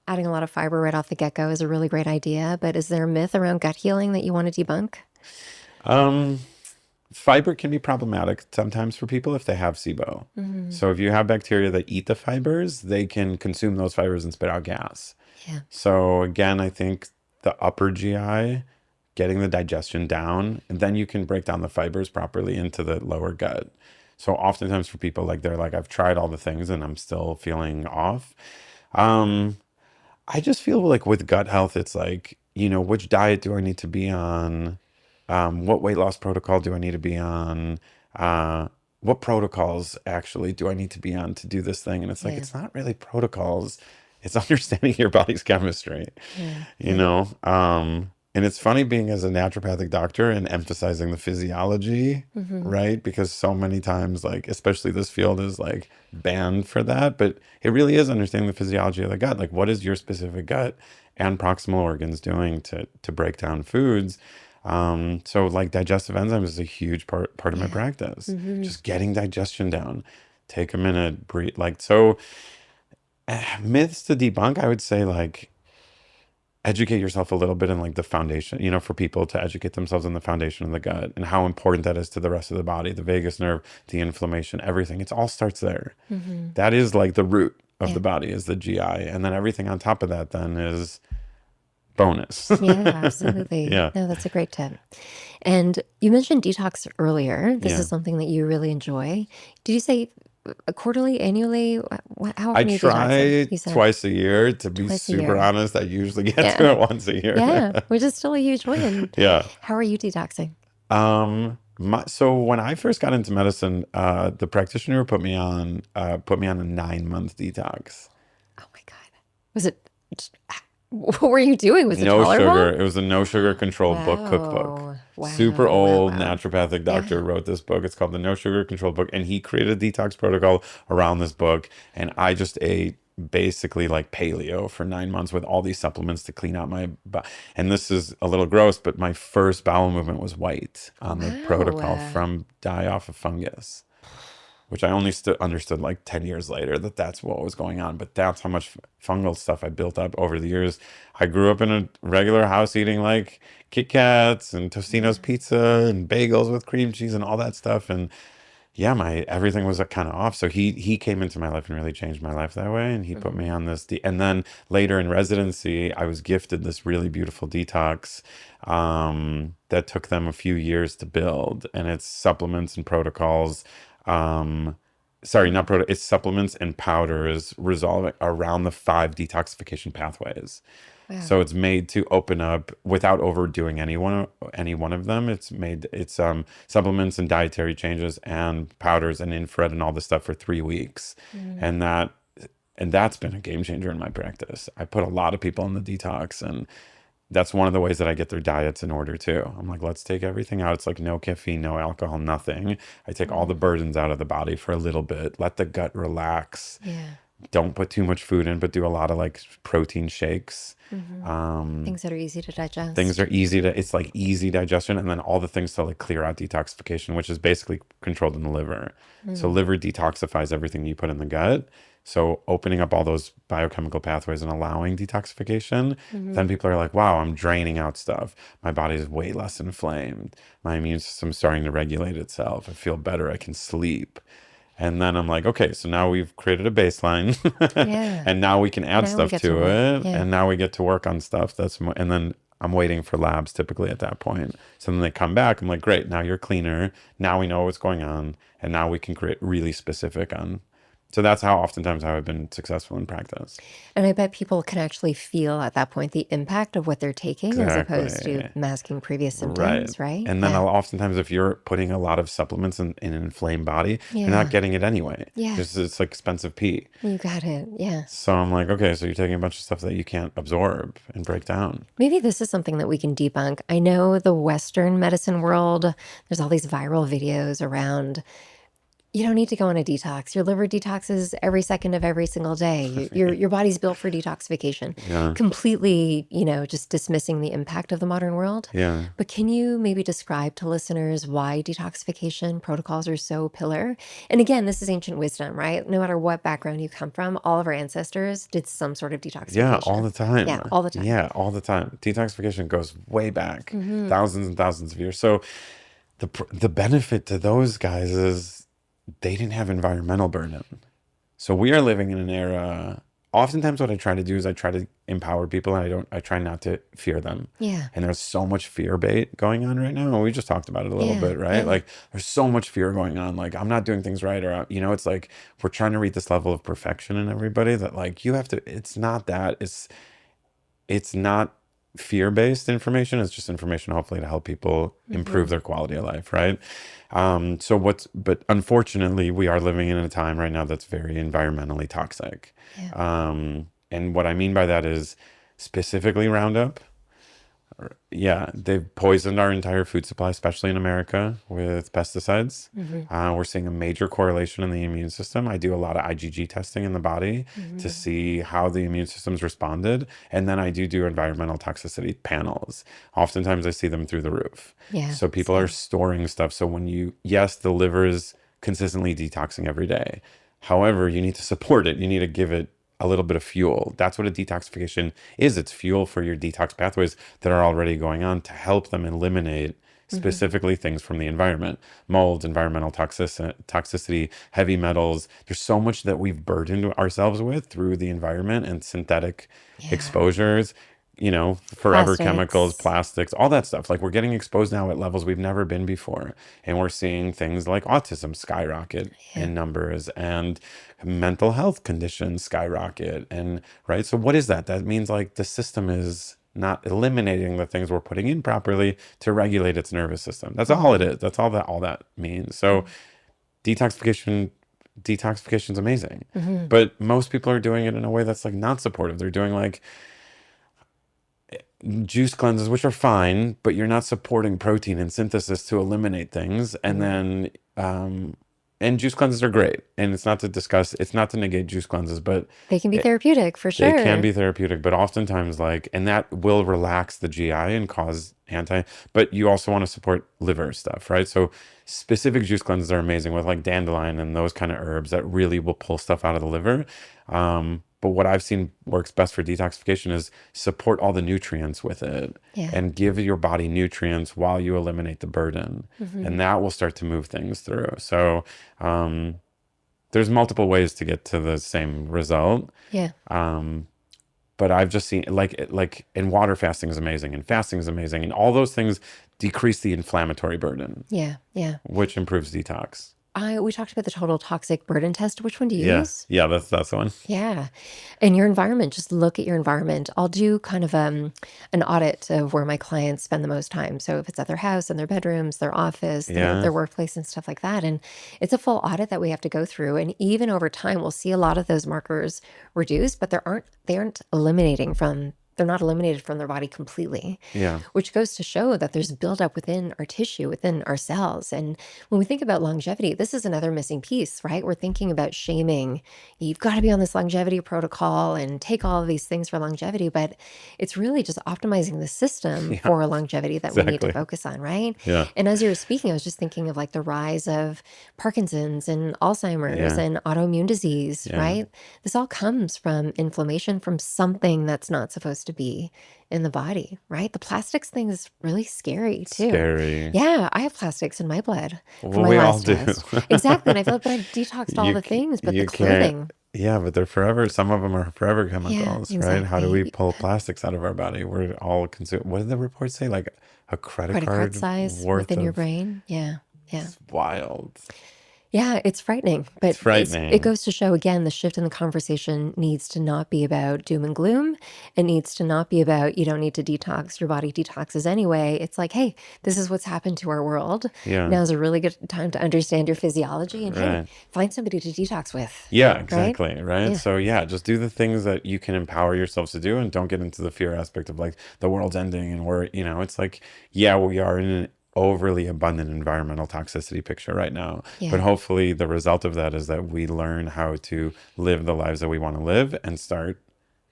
adding a lot of fiber right off the get-go is a really great idea, but is there a myth around gut healing that you want to debunk? Um, Fiber can be problematic sometimes for people if they have SIBO. So if you have bacteria that eat the fibers, they can consume those fibers and spit out gas. Yeah. So again, I think the upper GI, getting the digestion down, and then you can break down the fibers properly into the lower gut. So oftentimes for people, like they're like, I've tried all the things and I'm still feeling off. I just feel like with gut health, it's like, which diet do I need to be on? What weight loss protocol do I need to be on? What protocols actually do I need to be on to do this thing? And it's like, Yeah. it's not really protocols. It's understanding your body's chemistry, Yeah. And it's funny being as a naturopathic doctor and emphasizing the physiology, right? Because so many times, like, especially this field is like banned for that, but it really is understanding the physiology of the gut. Like, what is your specific gut and proximal organs doing to break down foods? So like digestive enzymes is a huge part of my practice. Just getting digestion down. Take a minute, breathe. Like, so myths to debunk, I would say, like, educate yourself a little bit in like the foundation, for people to educate themselves in the foundation of the gut and how important that is to the rest of the body, the vagus nerve, the inflammation, everything. It all starts there. That is like the root of the body is the GI. And then everything on top of that then is bonus. Yeah, absolutely. Yeah. No, that's a great tip. And you mentioned detox earlier. This Yeah. is something that you really enjoy. Did you say quarterly, annually? How I often are you try detoxing? You said twice a year. To be twice a super year. honest, I usually get Yeah. to it once a year. Yeah, which is still a huge win. Yeah. How are you detoxing? So when I first got into medicine, the practitioner put me on a 9-month detox. Oh my God. Was it, what were you doing? Was it No tolerable? sugar. It was a no sugar controlled book, cookbook. Wow. Super Wow, old wow. naturopathic doctor wrote this book. It's called the No Sugar Controlled Book, and he created a detox protocol around this book. And I just ate basically like paleo for 9 months with all these supplements to clean out my and this is a little gross, but my first bowel movement was white on the protocol Wow. from die off of fungus, which I only understood like 10 years later that that's what was going on. But that's how much fungal stuff I built up over the years. I grew up in a regular house eating like Kit Kats and Tostino's pizza and bagels with cream cheese and all that stuff. And yeah, my everything was kind of off. So he came into my life and really changed my life that way. And he put me on this. And then later in residency, I was gifted this really beautiful detox that took them a few years to build. And it's supplements and protocols. Sorry, not it's supplements and powders resolving around the 5 detoxification pathways. Wow. So it's made to open up without overdoing any one of them. It's supplements and dietary changes and powders and infrared and all this stuff for 3 weeks. Mm. And that's been a game changer in my practice. I put a lot of people in the detox, and that's one of the ways that I get their diets in order too. I'm like, let's take everything out. It's like no caffeine, no alcohol, nothing. I take all the burdens out of the body for a little bit, let the gut relax. Yeah. Don't put too much food in, but do a lot of like protein shakes. Things that are easy to digest. Things are it's like easy digestion. And then all the things to like clear out detoxification, which is basically controlled in the liver. So liver detoxifies everything you put in the gut. So opening up all those biochemical pathways and allowing detoxification, then people are like, wow, I'm draining out stuff. My body is way less inflamed. My immune system's starting to regulate itself. I feel better. I can sleep. And then I'm like, okay, so now we've created a baseline Yeah. and now we can add Now we stuff get to to work. it. Yeah. And now we get to work on stuff and then I'm waiting for labs typically at that point. So then they come back. I'm like, great, now you're cleaner. Now we know what's going on. And now we can create really specific on. So that's how I've been successful in practice. And I bet people can actually feel at that point the impact of what they're taking as opposed to Exactly. masking previous Right. symptoms, right? And then Yeah. oftentimes if you're putting a lot of supplements in an inflamed body, you're Yeah. not getting it anyway. Yeah. It's like expensive pee. You got it. Yeah. So I'm like, okay, so you're taking a bunch of stuff that you can't absorb and break down. Maybe this is something that we can debunk. I know the Western medicine world, there's all these viral videos around you don't need to go on a detox. Your liver detoxes every second of every single day. Your body's built for detoxification. Yeah. Completely, just dismissing the impact of the modern world. Yeah. But can you maybe describe to listeners why detoxification protocols are so pillar? And again, this is ancient wisdom, right? No matter what background you come from, all of our ancestors did some sort of detoxification. Yeah, all the time. Yeah, all the time. Yeah, all the time. Detoxification goes way back, thousands and thousands of years. So the benefit to those guys is they didn't have environmental burden. So we are living in an era. Oftentimes what I try to do is I try to empower people and I try not to fear them. Yeah. And there's so much fear bait going on right now. We just talked about it a little bit, right? Yeah. Like there's so much fear going on. Like I'm not doing things right, or it's like we're trying to reach this level of perfection in everybody that like you have to, it's not that. It's not fear-based information. It's just information hopefully to help people improve their quality of life, right? But unfortunately we are living in a time right now that's very environmentally toxic. Yeah. And what I mean by that is specifically Roundup. Yeah, they've poisoned our entire food supply, especially in America with pesticides. We're seeing a major correlation in the immune system. I do a lot of IgG testing in the body to see how the immune system's responded. And then I do environmental toxicity panels. Oftentimes I see them through the roof. Yeah. So people are storing stuff. So yes, the liver is consistently detoxing every day. However, you need to support it. You need to give it a little bit of fuel. That's what a detoxification is. It's fuel for your detox pathways that are already going on to help them eliminate specifically things from the environment, molds, environmental toxicity, heavy metals. There's so much that we've burdened ourselves with through the environment and synthetic exposures, forever Plastics. chemicals, plastics, all that stuff. Like we're getting exposed now at levels we've never been before. And we're seeing things like autism skyrocket in numbers and mental health conditions skyrocket. And right. So what is that? That means like the system is not eliminating the things we're putting in properly to regulate its nervous system. That's all it is. That's all that means. So detoxification is amazing. But most people are doing it in a way that's like not supportive. They're doing like juice cleanses, which are fine, but you're not supporting protein and synthesis to eliminate things. And then, and juice cleanses are great. And it's not to negate juice cleanses, but They can be therapeutic for sure. they can be therapeutic, but oftentimes and that will relax the GI and cause but you also want to support liver stuff, right? So specific juice cleanses are amazing with like dandelion and those kind of herbs that really will pull stuff out of the liver. But what I've seen works best for detoxification is support all the nutrients with it Yeah. and give your body nutrients while you eliminate the burden. And that will start to move things through. So there's multiple ways to get to the same result. Yeah. But I've just seen and water fasting is amazing and fasting is amazing. And all those things decrease the inflammatory burden, Yeah. Yeah. which improves detox. We talked about the total toxic burden test. Which one do you Yeah. use? Yeah, that's the one. Yeah. And your environment, just look at your environment. I'll do kind of an audit of where my clients spend the most time. So if it's at their house, in their bedrooms, their office, Yeah. their workplace and stuff like that. And it's a full audit that we have to go through. And even over time, we'll see a lot of those markers reduce, but they aren't eliminating from they're not eliminated from their body completely, Yeah. which goes to show that there's buildup within our tissue, within our cells. And when we think about longevity, this is another missing piece, right? We're thinking about shaming. You've got to be on this longevity protocol and take all of these things for longevity, but it's really just optimizing the system for longevity that we need to Exactly. focus on, right? Yeah. And as you were speaking, I was just thinking of like the rise of Parkinson's and Alzheimer's Yeah. and autoimmune disease, Yeah. right? This all comes from inflammation from something that's not supposed to be in the body, right? The plastics thing is really scary too. Scary. Yeah, I have plastics in my blood from Well, my we all last do. test. Exactly. And I feel like I detoxed all You the c- things, but the you clothing. can't. Yeah, but they're forever. Some of them are forever chemicals, right? How do we exactly. pull plastics out of our body? We're all consumed. What did the report say? Like a credit Credit card card size worth within your of brain. Yeah. Yeah. It's wild. Yeah, it's frightening, but It's frightening. it goes to show again, the shift in the conversation needs to not be about doom and gloom. It needs to not be about you don't need to detox, your body detoxes anyway. It's like, hey, this is what's happened to our world. Yeah. Now's a really good time to understand your physiology and hey, Right. find somebody to detox with. Yeah, Right? exactly. Right. Yeah. So yeah, just do the things that you can empower yourselves to do and don't get into the fear aspect of like the world's ending and we're, it's like, yeah, we are in an overly abundant environmental toxicity picture right now. Yeah. But hopefully the result of that is that we learn how to live the lives that we want to live and start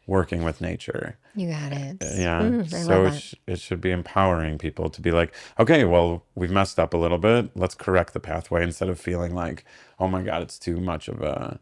working with nature. You got it. Yeah. I So love that. it should be empowering people to be like, okay, well, we've messed up a little bit. Let's correct the pathway instead of feeling like, oh my God, it's too much of a.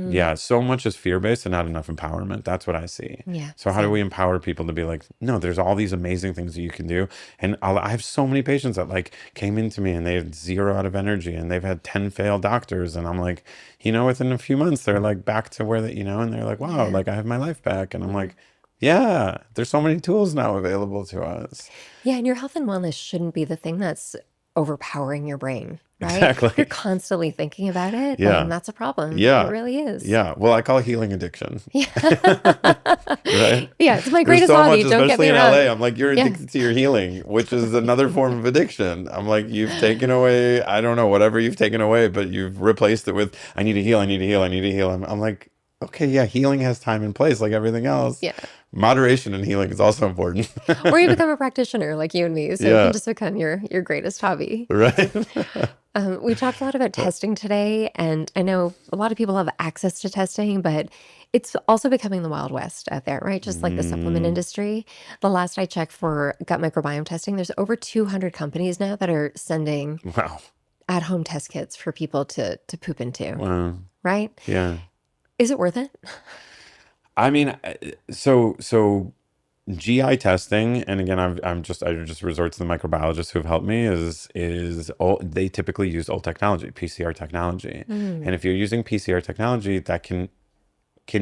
Yeah, so much is fear-based and not enough empowerment. That's what I see. Yeah, So how do we empower people to be like, no, there's all these amazing things that you can do. And I have so many patients that like came into me and they had 0 out of energy and they've had 10 failed doctors. And I'm like, within a few months, they're like back to where and they're like, wow, like I have my life back. And I'm like, yeah, there's so many tools now available to us. Yeah, and your health and wellness shouldn't be the thing that's overpowering your brain, right? Exactly. You're constantly thinking about it, Yeah. then that's a problem. Yeah. It really is. Yeah. Well, I call it healing addiction. Yeah. Right? Yeah, it's my There's greatest so hobby. much, Don't get especially me in wrong. LA. I'm like, you're Yeah. addicted to your healing, which is another form of addiction. I'm like, you've taken away, I don't know, whatever you've taken away, but you've replaced it with, I need to heal, I need to heal, I need to heal. I'm like, okay, yeah, healing has time and place like everything else. Yeah. Moderation in healing is also important. Or you become a practitioner like you and me. So it Yeah. can just become your greatest hobby. Right? We talked a lot about testing today, and I know a lot of people have access to testing, but it's also becoming the Wild West out there, right? Just like the supplement industry. The last I checked for gut microbiome testing, there's over 200 companies now that are sending Wow. at-home test kits for people to poop into, Wow. right? Yeah. Is it worth it? I mean, so GI testing, and again, I just resort to the microbiologists who've helped me. They typically use old technology, PCR technology, and if you're using PCR technology, that can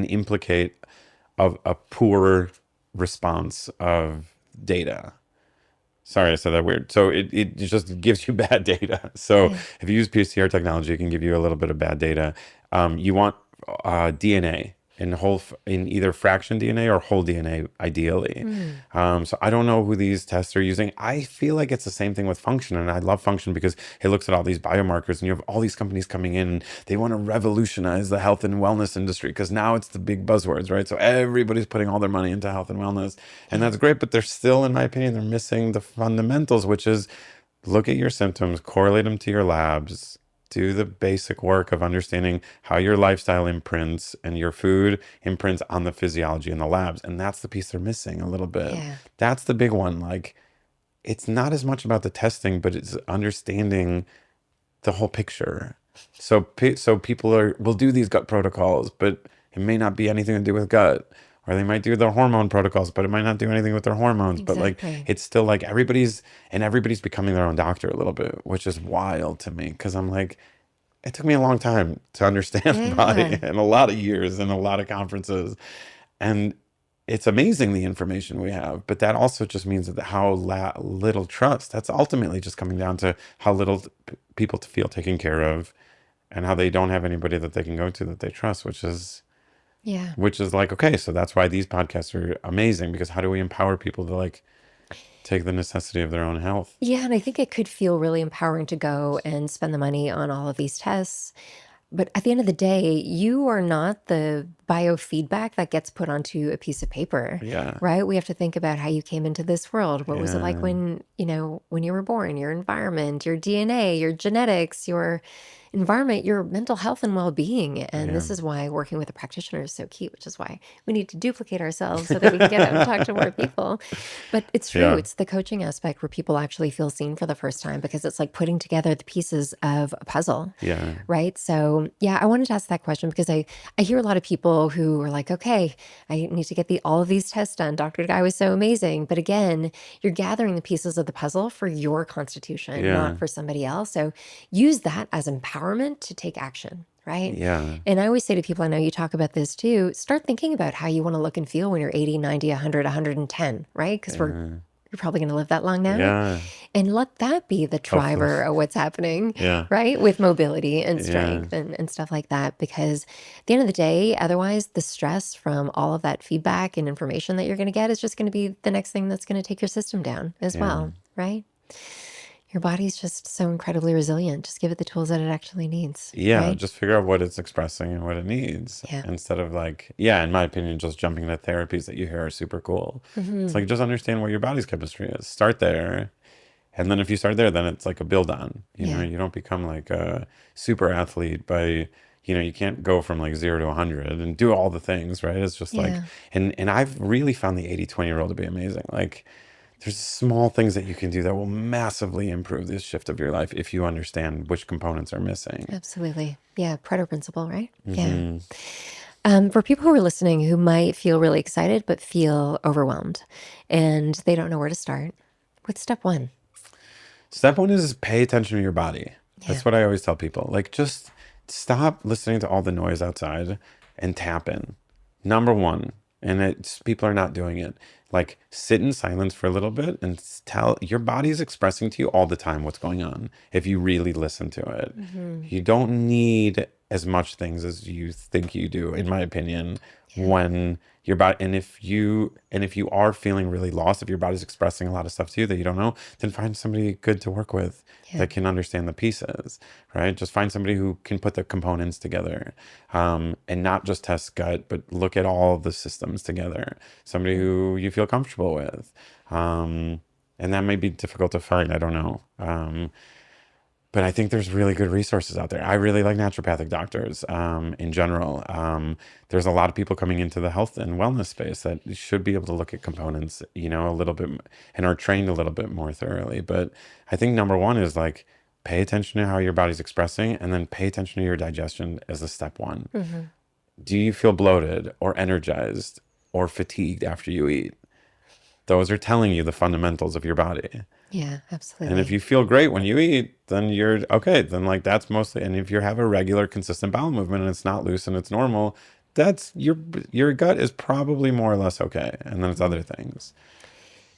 implicate a poor response of data. Sorry, I said that weird. So it just gives you bad data. So if you use PCR technology, it can give you a little bit of bad data. You want DNA in either fraction DNA or whole DNA, ideally. So I don't know who these tests are using. I feel like it's the same thing with function, and I love function because it looks at all these biomarkers, and you have all these companies coming in, and they want to revolutionize the health and wellness industry because now it's the big buzzwords, right? So everybody's putting all their money into health and wellness, and that's great, but they're still, in my opinion, they're missing the fundamentals, which is look at your symptoms, correlate them to your labs, do the basic work of understanding how your lifestyle imprints and your food imprints on the physiology in the labs. And that's the piece they're missing a little bit. Yeah. That's the big one. Like, it's not as much about the testing, but it's understanding the whole picture. So people will do these gut protocols, but It may not be anything to do with gut, or they might do their hormone protocols, but it might not do anything with their hormones. But like, Exactly. it's still like everybody's becoming their own doctor a little bit, which is wild to me. Cause I'm like, it took me a long time to understand the body, Yeah. and a lot of years and a lot of conferences. And it's amazing the information we have, but that also just means that how little trust. That's ultimately just coming down to how little people to feel taken care of, and how they don't have anybody that they can go to that they trust, Yeah. which is like, okay, so that's why these podcasts are amazing, because how do we empower people to like take the necessity of their own health? Yeah, and I think it could feel really empowering to go and spend the money on all of these tests. But at the end of the day, you are not the biofeedback that gets put onto a piece of paper, Yeah. right? We have to think about how you came into this world. What was it like Yeah. when, when you were born, your environment, your DNA, your genetics, your environment, your mental health and well-being. And Yeah. this is why working with a practitioner is so key, which is why we need to duplicate ourselves so that we can get out and talk to more people. But it's true. Yeah. It's the coaching aspect where people actually feel seen for the first time, because it's like putting together the pieces of a puzzle. Yeah. Right. So, yeah, I wanted to ask that question because I hear a lot of people who are like, okay, I need to get all of these tests done. Dr. Guy was so amazing. But again, you're gathering the pieces of the puzzle for your constitution, Yeah. not for somebody else. So use that as empowerment to take action. Right. Yeah. And I always say to people, I know you talk about this too, start thinking about how you want to look and feel when you're 80, 90, 100, 110, right? Because you're probably going to live that long now. Yeah. And let that be the driver of what's happening, Yeah. right? With mobility and Yeah. strength and stuff like that. Because at the end of the day, otherwise, the stress from all of that feedback and information that you're going to get is just going to be the next thing that's going to take your system down as Yeah. well, right? Your body's just so incredibly resilient. Just give it the tools that it actually needs, Yeah, right? just figure out what it's expressing and what it needs, Yeah. instead of like, yeah, in my opinion, just jumping into therapies that you hear are super cool. It's like, just understand what your body's chemistry is. Start there. And then if you start there, then it's like a build on. You know, Yeah. you don't become like a super athlete by, you can't go from like 0 to 100 and do all the things, right? It's just like, Yeah. and I've really found the 80-20 rule to be amazing. Like, there's small things that you can do that will massively improve this shift of your life if you understand which components are missing. Absolutely. Yeah. Pareto principle, right? Yeah. Mm-hmm. For people who are listening who might feel really excited but feel overwhelmed and they don't know where to start, what's step one? Step one is pay attention to your body. That's Yeah. what I always tell people. Like, just stop listening to all the noise outside and tap in. Number one, and people are not doing it. Like, sit in silence for a little bit and tell your body's expressing to you all the time what's going on if you really listen to it. You don't need as much things as you think you do, in my opinion, when your body, and if you are feeling really lost, if your body's expressing a lot of stuff to you that you don't know, then find somebody good to work with that can understand the pieces, right? Just find somebody who can put the components together, and not just test gut, but look at all of the systems together. Somebody who you feel comfortable with. And that may be difficult to find, I don't know. But I think there's really good resources out there. I really like naturopathic doctors in general. There's a lot of people coming into the health and wellness space that should be able to look at components, a little bit, and are trained a little bit more thoroughly. But I think number one is like, pay attention to how your body's expressing, and then pay attention to your digestion as a step one. Do you feel bloated or energized or fatigued after you eat? Those are telling you the fundamentals of your body. Yeah, absolutely. And if you feel great when you eat, then you're okay. Then like, that's mostly, and if you have a regular consistent bowel movement and it's not loose and it's normal, that's your gut is probably more or less okay. And then it's other things.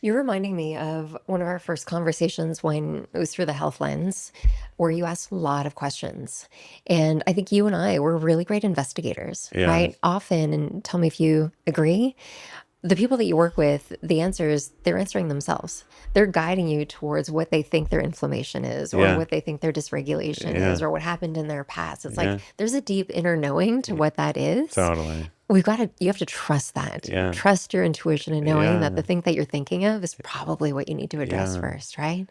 You're reminding me of one of our first conversations when it was through the health lens, where you asked a lot of questions. And I think you and I were really great investigators, Yeah. right? Often, and tell me if you agree, the people that you work with, the answers, they're answering themselves. They're guiding you towards what they think their inflammation is, or Yeah. what they think their dysregulation Yeah. is, or what happened in their past. It's Yeah. like there's a deep inner knowing to what that is. Totally. You have to trust that. Yeah. Trust your intuition and knowing that Yeah. the thing that you're thinking of is probably what you need to address Yeah. first, right?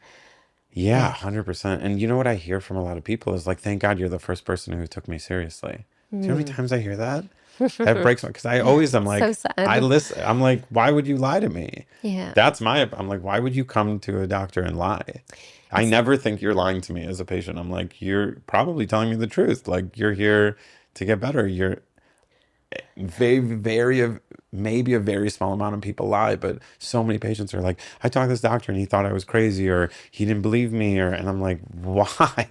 Yeah, 100%. And you know what I hear from a lot of people is like, thank God you're the first person who took me seriously. Do you know how many times I hear that? That breaks my, because I always am like, So sad. I listen, I'm like, why would you lie to me? Yeah. I'm like, why would you come to a doctor and lie? I never think you're lying to me as a patient. I'm like, you're probably telling me the truth. Like, you're here to get better. Maybe a very small amount of people lie, but so many patients are like, I talked to this doctor and he thought I was crazy, or he didn't believe me, and I'm like, why?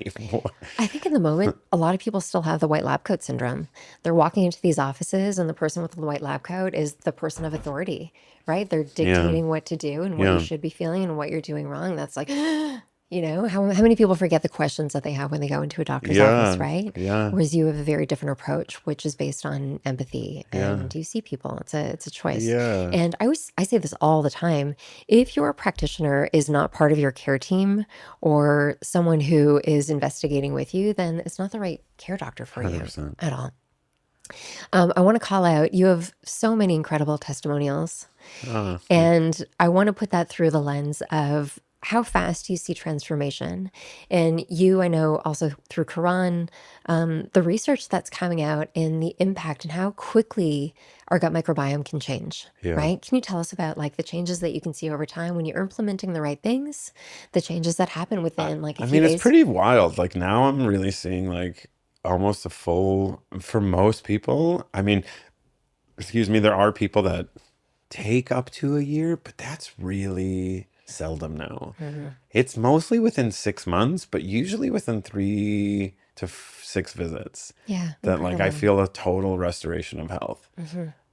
I think in the moment, a lot of people still have the white lab coat syndrome. They're walking into these offices, and the person with the white lab coat is the person of authority, right? They're Yeah, dictating what to do and what you yeah, should be feeling and what you're doing wrong. That's like, how many people forget the questions that they have when they go into a doctor's office, yeah, right? yeah, Whereas you have a very different approach, which is based on empathy, yeah, and you see people. It's a choice. yeah. And I say this all the time. If your practitioner is not part of your care team or someone who is investigating with you, then it's not the right care doctor for you 100%. at all. I want to call out, you have so many incredible testimonials, and I want to put that through the lens of how fast you see transformation. And you, I know also through Quran, the research that's coming out and the impact and how quickly our gut microbiome can change, Yeah. right? Can you tell us about like the changes that you can see over time when you're implementing the right things, the changes that happen within like a I few mean, it's days? pretty wild. Like now I'm really seeing like almost a full, for most people. I mean, excuse me, there are people that take up to a year, but that's really seldom now. It's mostly within 6 months, but usually within 3 to 6 visits Yeah, that like I incredible. feel a total restoration of health.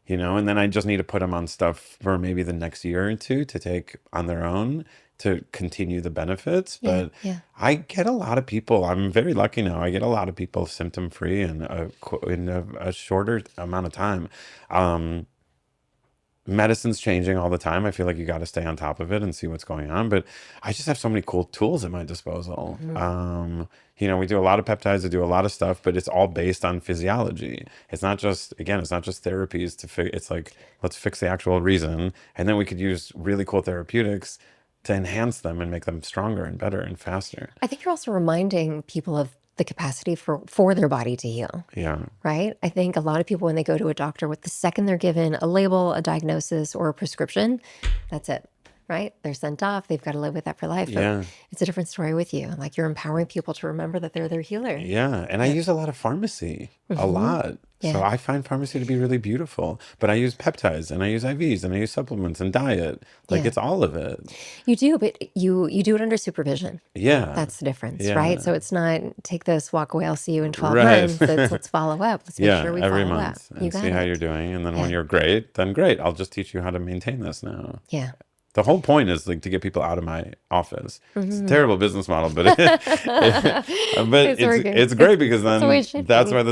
And then I just need to put them on stuff for maybe the next year or two to take on their own to continue the benefits. Yeah, But yeah. I get a lot of people. I'm very lucky now. I get a lot of people symptom free in a shorter amount of time. Um, Medicine's changing all the time. I feel like you got to stay on top of it and see what's going on. But I just have so many cool tools at my disposal. We do a lot of peptides, I do a lot of stuff, but it's all based on physiology. It's not just therapies to fix. It's like, let's fix the actual reason. And then we could use really cool therapeutics to enhance them and make them stronger and better and faster. I think you're also reminding people of the capacity for their body to heal, Yeah. right? I think a lot of people, when they go to a doctor, with the second they're given a label, a diagnosis, or a prescription, that's it, right? They're sent off. They've got to live with that for life. But Yeah. it's a different story with you. Like you're empowering people to remember that they're their healer. Yeah, and I use a lot of pharmacy, a lot. So Yeah. I find pharmacy to be really beautiful. But I use peptides and I use IVs and I use supplements and diet. Like Yeah. it's all of it. You do, but you do it under supervision. Yeah. That's the difference, right? Yeah. So it's not take this, walk away, I'll see you in 12 Right. months. It's let's follow up. Let's make sure Yeah, we every follow up. month You and got see how you're it. doing. And then when Yeah. you're great, then great. I'll just teach you how to maintain this now. Yeah. The whole point is like to get people out of my office. It's a terrible business model, but It's working. it's great because That's the way then it should that's be. why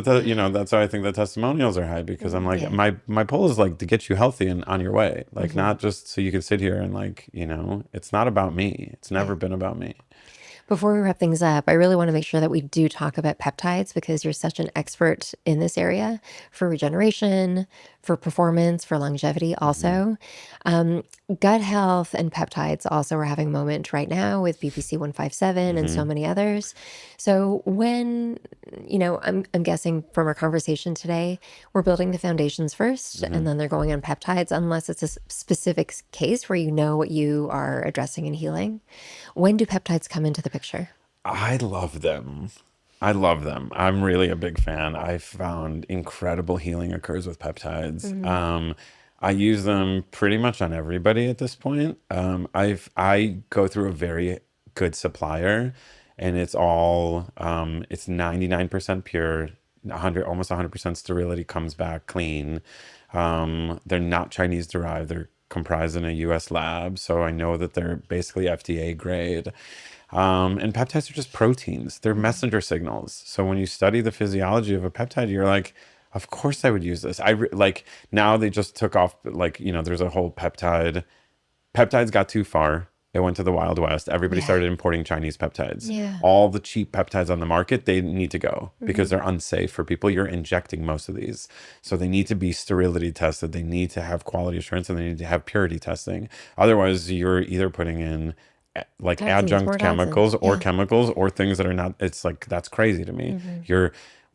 that's why I think the testimonials are high because I'm like Yeah. my pull is like to get you healthy and on your way, like not just so you can sit here and like it's not about me. It's never been about me. Before we wrap things up, I really want to make sure that we do talk about peptides because you're such an expert in this area for regeneration, for performance, for longevity also. Um, Gut health and peptides also are having a moment right now with BPC 157 and so many others. So when, I'm guessing from our conversation today, we're building the foundations first and then they're going on peptides unless it's a specific case where you know what you are addressing and healing. When do peptides come into the picture? I love them. I love them. I'm really a big fan. I found incredible healing occurs with peptides. I use them pretty much on everybody at this point. I go through a very good supplier, and it's 99% pure, 100% sterility comes back clean. They're not Chinese derived. They're comprised in a U.S. lab, so I know that they're basically FDA grade. And peptides are just proteins. They're messenger signals. So when you study the physiology of a peptide, you're like, of course I would use this. Like now they just took off, like, there's a whole peptides got too far. It went to the Wild West. Everybody Yeah. started importing Chinese peptides. Yeah. All the cheap peptides on the market, they need to go because they're unsafe for people. You're injecting most of these. So they need to be sterility tested. They need to have quality assurance and they need to have purity testing. Otherwise, you're either putting in like Toxins, more adjunct chemicals toxins. or Yeah. chemicals or things that are not, it's like, that's crazy to me.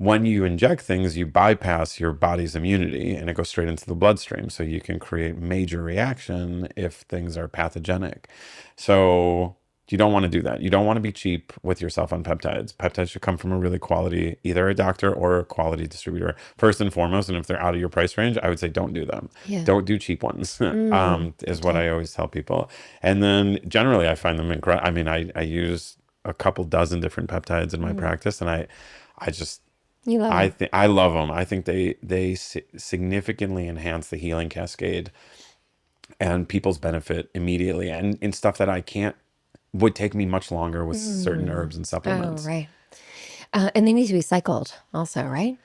When you inject things, you bypass your body's immunity and it goes straight into the bloodstream. So you can create major reaction if things are pathogenic. So You don't want to do that. You don't want to be cheap with yourself on peptides. Peptides should come from a really quality, either a doctor or a quality distributor, first and foremost. And if they're out of your price range, I would say don't do them. Yeah. Don't do cheap ones, is what Okay. I always tell people. And then generally, I find them incredible. I mean, I use a couple dozen different peptides in my practice, and I just, You love I them. think I love them. I think they significantly enhance the healing cascade and people's benefit immediately, and in stuff that I can't would take me much longer with certain herbs and Oh, supplements. right. And they need to be cycled also, right?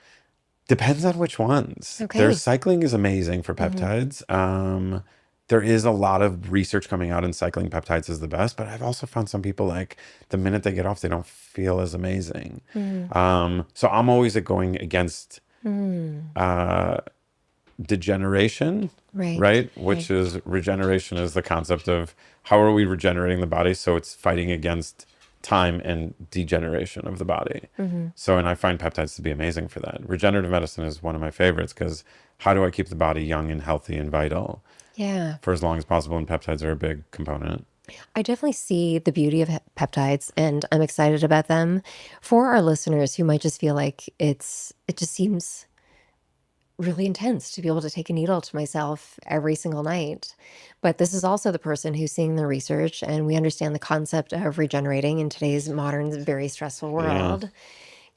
Depends on which ones. Their Okay. cycling is amazing for peptides. There is a lot of research coming out, and cycling peptides is the best. But I've also found some people, like, the minute they get off, they don't feel as amazing. So I'm always going against degeneration, Right. right? Which Right. is regeneration is the concept of how are we regenerating the body? So it's fighting against time and degeneration of the body. So, and I find peptides to be amazing for that. Regenerative medicine is one of my favorites because how do I keep the body young and healthy and vital Yeah. for as long as possible? And peptides are a big component. I definitely see the beauty of peptides and I'm excited about them. For our listeners who might just feel like it just seems really intense to be able to take a needle to myself every single night. But this is also the person who's seeing the research, and we understand the concept of regenerating in today's modern, very stressful Yeah. world.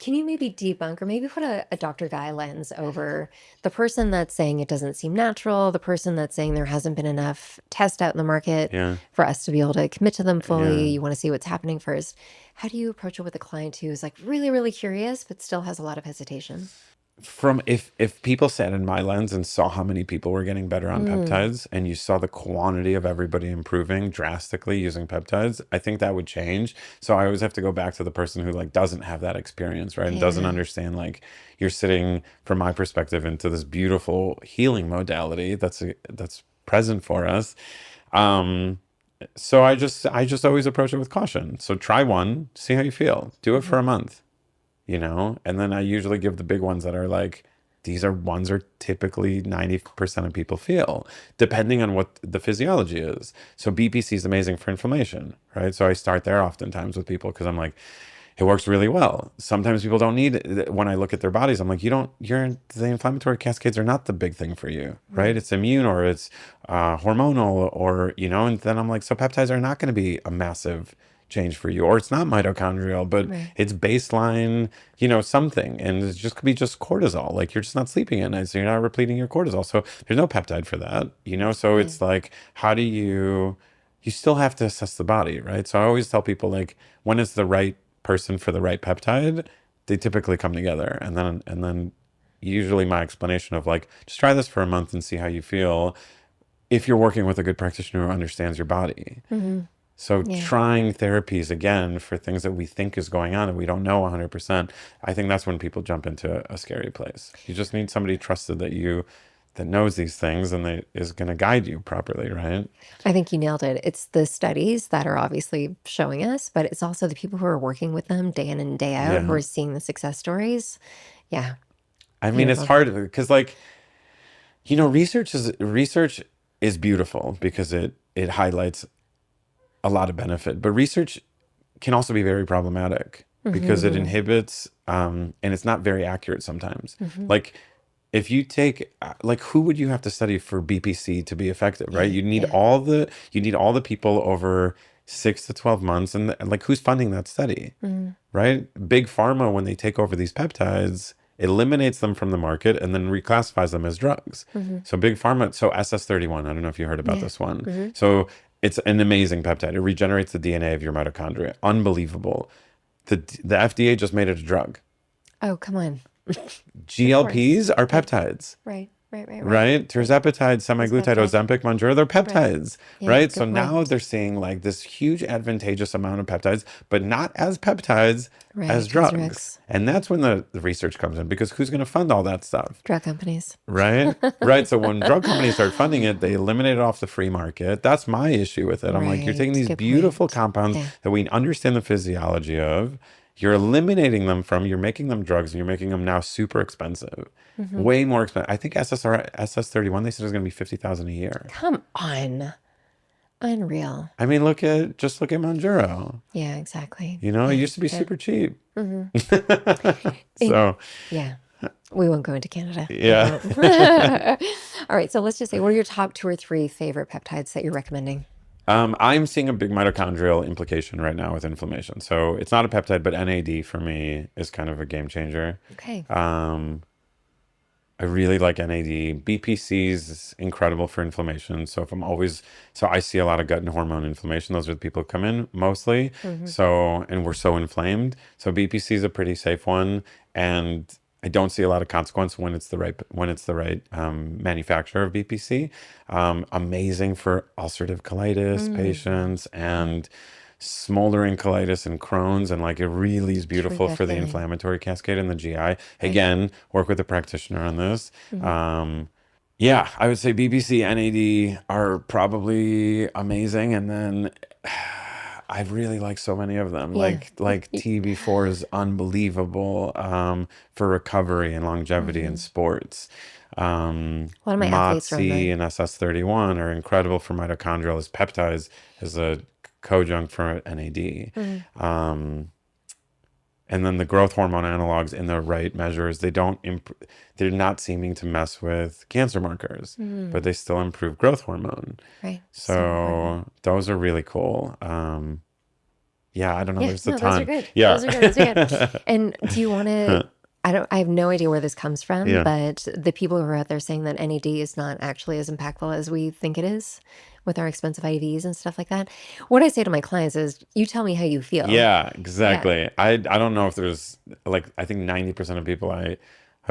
Can you maybe debunk or maybe put a Dr. Guy lens over the person that's saying it doesn't seem natural, the person that's saying there hasn't been enough test out in the market Yeah. for us to be able to commit to them Yeah. fully? You want to see what's happening first. How do you approach it with a client who's like really, really curious, but still has a lot of hesitation? From if people sat in my lens and saw how many people were getting better on peptides, and you saw the quantity of everybody improving drastically using peptides, I think that would change. So I always have to go back to the person who, like, doesn't have that experience, right? And doesn't Yeah. understand, like, you're sitting from my perspective into this beautiful healing modality that's present for us. So I just always approach it with caution. So try one, see how you feel. Do it for a month, and then I usually give the big ones that are like, these are ones are typically 90% of people feel, depending on what the physiology is. So BPC is amazing for inflammation, right? So I start there oftentimes with people because I'm like, it works really well. Sometimes people don't need it. When I look at their bodies, I'm like, the inflammatory cascades are not the big thing for you, right? It's immune, or it's hormonal, or, and then I'm like, so peptides are not going to be a massive change for you, or it's not mitochondrial, but Right. it's baseline, something, and it just could be just cortisol. Like, you're just not sleeping at night, so you're not repleting your cortisol. So there's no peptide for that, So Yeah. it's like, how do you still have to assess the body, right? So I always tell people, like, when is the right person for the right peptide? They typically come together, and then usually my explanation of, like, just try this for a month and see how you feel, if you're working with a good practitioner who understands your body. So Yeah. trying therapies again for things that we think is going on and we don't know 100%, I think that's when people jump into a scary place. You just need somebody trusted that knows these things and that is going to guide you properly, right? I think you nailed it. It's the studies that are obviously showing us, but it's also the people who are working with them day in and day out who Yeah. are seeing the success stories. Yeah. I mean, it's Beautiful. hard because, like, research is beautiful because it highlights a lot of benefit, but research can also be very problematic because it inhibits, and it's not very accurate sometimes. Like, if you take, like, who would you have to study for BPC to be effective, right? You need Yeah. all the people over 6 to 12 months, and like, who's funding that study, right? Big pharma, when they take over these peptides, eliminates them from the market and then reclassifies them as drugs. So big pharma, so SS31, I don't know if you heard about Yeah. this one. So it's an amazing peptide. It regenerates the DNA of your mitochondria. Unbelievable. The FDA just made it a drug. Oh, come on. GLPs are Right. peptides, Right. Right. right? Tirzepatide, semaglutide, peptide. Ozempic, Mounjaro, they're peptides, Yeah, right? So good now point. they're seeing, like, this huge advantageous amount of peptides, but not as peptides, Right. as As drugs. drugs. And that's when the research comes in, because who's going to fund all that stuff? Drug companies. Right? Right. So when drug companies start funding it, they eliminate it off the free market. That's my issue with it. I'm like, you're taking Right. these Good beautiful point. compounds Yeah. that we understand the physiology of, you're eliminating them from, you're making them drugs, and you're making them now super expensive. Way more expensive. I think SS31, they said, is going to be 50,000 a year. Come on. Unreal. I mean, just look at Monjuro. Yeah, exactly. You know, it Yeah. used to be super cheap. Mhm. So, Yeah. We won't go into Canada. yeah. All right. So let's just say, what are your top 2 or 3 favorite peptides that you're recommending? I'm seeing a big mitochondrial implication right now with inflammation. So it's not a peptide, but NAD for me is kind of a game changer. Okay. I really like NAD. BPCs is incredible for inflammation. So I see a lot of gut and hormone inflammation. Those are the people who come in mostly. So, and we're so inflamed. So BPC is a pretty safe one. And I don't see a lot of consequence when it's the right manufacturer of BPC. Amazing for ulcerative colitis patients and smoldering colitis and Crohn's, and like it really is beautiful for the Terrific. inflammatory cascade in the GI. Again, work with a practitioner on this. Yeah, I would say BBC, NAD are probably amazing, and then I really like so many of them. Yeah. Like TB4 is unbelievable for recovery and longevity in sports. One of my athletes run MOTS-C that. and SS31 are incredible for mitochondrial as peptides, as a cojunct for NAD. And then the growth hormone analogs in the right measures, they're not seeming to mess with cancer markers, but they still improve growth hormone. Right. So those are really cool. Yeah, I don't know. Yeah. There's a No, those are ton. good. Yeah. Those are good. Those are good. And do you want to? I have no idea where this comes from, Yeah. but the people who are out there saying that NAD is not actually as impactful as we think it is with our expensive IVs and stuff like that. What I say to my clients is, you tell me how you feel. Yeah, exactly. I don't know if there's like, I think 90% of people I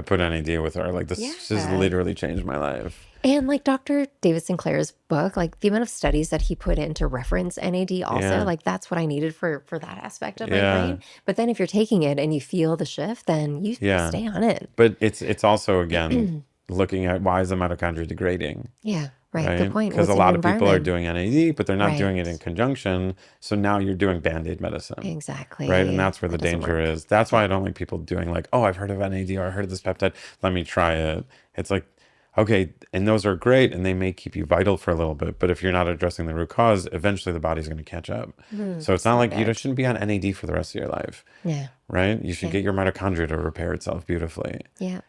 put NAD with are like, this just Yeah. literally changed my life. And like Dr. David Sinclair's book, like the amount of studies that he put in to reference NAD also, Yeah. like that's what I needed for that aspect of my Yeah. brain. But then if you're taking it and you feel the shift, then you Yeah. stay on it. But it's also, again, looking at why is the mitochondria degrading, Yeah, right. right? Good point. Because What's a in lot your of people are environment? doing NAD, but they're not doing it Right. in conjunction. So now you're doing Band-Aid medicine. Exactly. Right. And that's where the That doesn't danger work. is. That's why I don't like people doing like, oh, I've heard of NAD or I heard of this peptide. Let me try it. It's like, okay. And those are great and they may keep you vital for a little bit. But if you're not addressing the root cause, eventually the body's going to catch up. So it's not like you good. shouldn't be on NAD for the rest of your life. Yeah. Right. You should Yeah. get your mitochondria to repair itself beautifully. Yeah.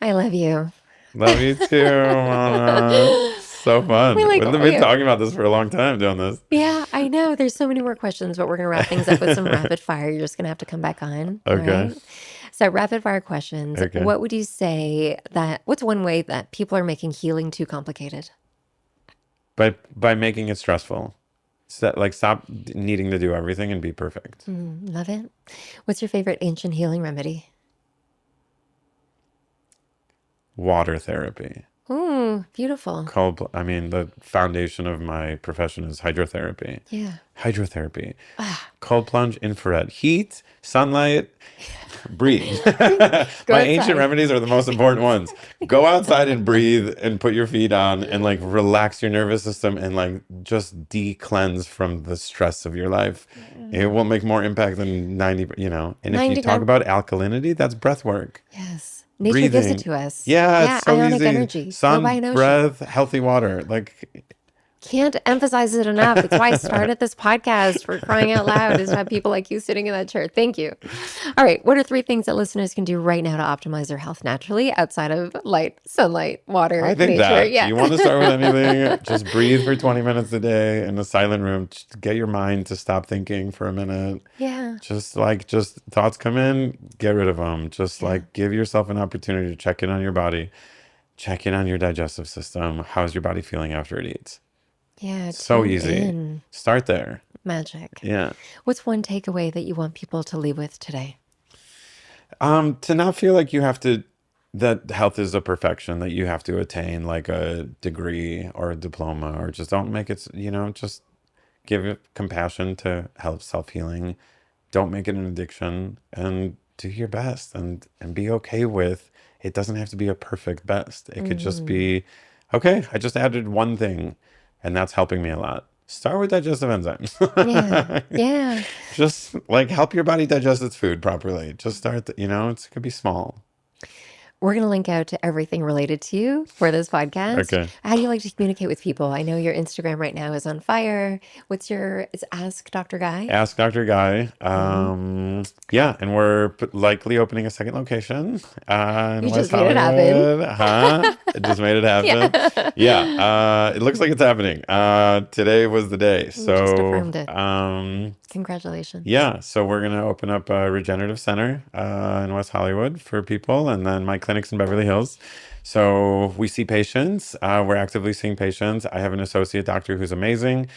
I love you. Love you too, Mona. So fun. We like- We've been talking about this for a long time doing this. Yeah, I know. There's so many more questions, but we're going to wrap things up with some rapid fire. You're just going to have to come back on. all Okay. right? So, rapid fire questions. Okay. What would you say what's one way that people are making healing too complicated? By making it stressful. Stop needing to do everything and be perfect. Love it. What's your favorite ancient healing remedy? Water therapy. Ooh, beautiful. The foundation of my profession is hydrotherapy. Yeah. Hydrotherapy. Cold plunge, infrared, heat, sunlight, breathe. My outside. ancient remedies are the most important ones. Go outside and breathe and put your feet on and like relax your nervous system and like just de-cleanse from the stress of your life. It will make more impact than 90, And if you 99 talk about alkalinity, that's breath work. Yes. Nature gives Breathing. it to us. Yeah, it's so ionic easy. energy. Go Sun, by an ocean. breath, healthy water. Like, Can't emphasize it enough. It's why I started this podcast, for crying out loud, is to have people like you sitting in that chair. Thank you. All right. What are 3 things that listeners can do right now to optimize their health naturally outside of light, sunlight, water, I think nature? that Yeah. you want to start with anything, just breathe for 20 minutes a day in a silent room. Just get your mind to stop thinking for a minute. Yeah. Just thoughts come in, get rid of them. Just like give yourself an opportunity to check in on your body, check in on your digestive system. How's your body feeling after it eats? Yeah. So tune easy. in. Start there. Magic. Yeah. What's one takeaway that you want people to leave with today? To not feel like that health is a perfection that you have to attain like a degree or a diploma, or just don't make it, just give it compassion to help self-healing. Don't make it an addiction and do your best and be okay with it. Doesn't have to be a perfect best. It could just be, okay, I just added one thing and that's helping me a lot. Start with digestive enzymes. Yeah. Yeah. Just like help your body digest its food properly. Just start, it could be small. We're going to link out to everything related to you for this podcast. Okay. How do you like to communicate with people? I know your Instagram right now is on fire. It's Ask Dr. Guy? Ask Dr. Guy. Hmm. Yeah, and we're likely opening a second location in You West just made it happen. Hollywood. Huh? It just made it happen. Yeah. Yeah, it looks like it's happening. Today was the day. You just So, affirmed it. Congratulations. yeah, so we're gonna open up a regenerative center in West Hollywood for people, and then my clinic's in Beverly Hills. So we see patients. We're actively seeing patients. I have an associate doctor who's amazing.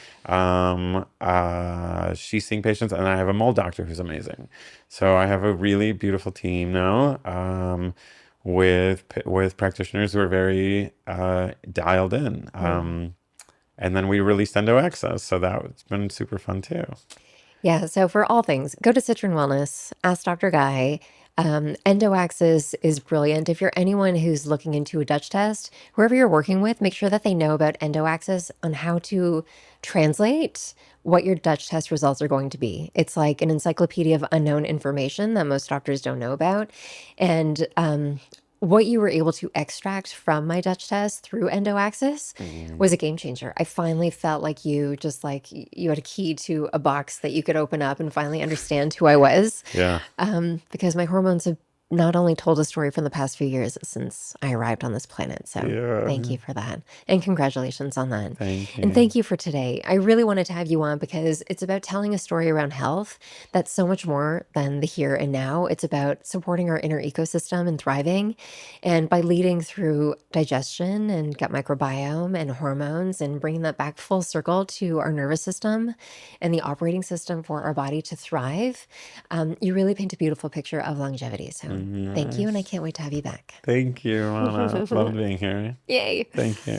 She's seeing patients, and I have a mole doctor who's amazing. So I have a really beautiful team now, with practitioners who are very dialed in. And then we released EndoAxis, so that's been super fun too. Yeah, so for all things, go to Citrin Wellness, ask Dr. Guy. EndoAxis is brilliant. If you're anyone who's looking into a Dutch test, whoever you're working with, make sure that they know about EndoAxis on how to translate what your Dutch test results are going to be. It's like an encyclopedia of unknown information that most doctors don't know about. And what you were able to extract from my Dutch test through EndoAxis was a game changer. I finally felt like you had a key to a box that you could open up and finally understand who I was. Yeah. Because my hormones have not only told a story from the past few years since I arrived on this planet. So thank Yeah. you for that. And congratulations on that. Thank And you. thank you for today. I really wanted to have you on because it's about telling a story around health that's so much more than the here and now. It's about supporting our inner ecosystem and thriving. And by leading through digestion and gut microbiome and hormones and bringing that back full circle to our nervous system and the operating system for our body to thrive, you really paint a beautiful picture of longevity. So thank you. And I Nice. can't wait to have you back. Thank you, Mona. Love being here. Yay. Thank you.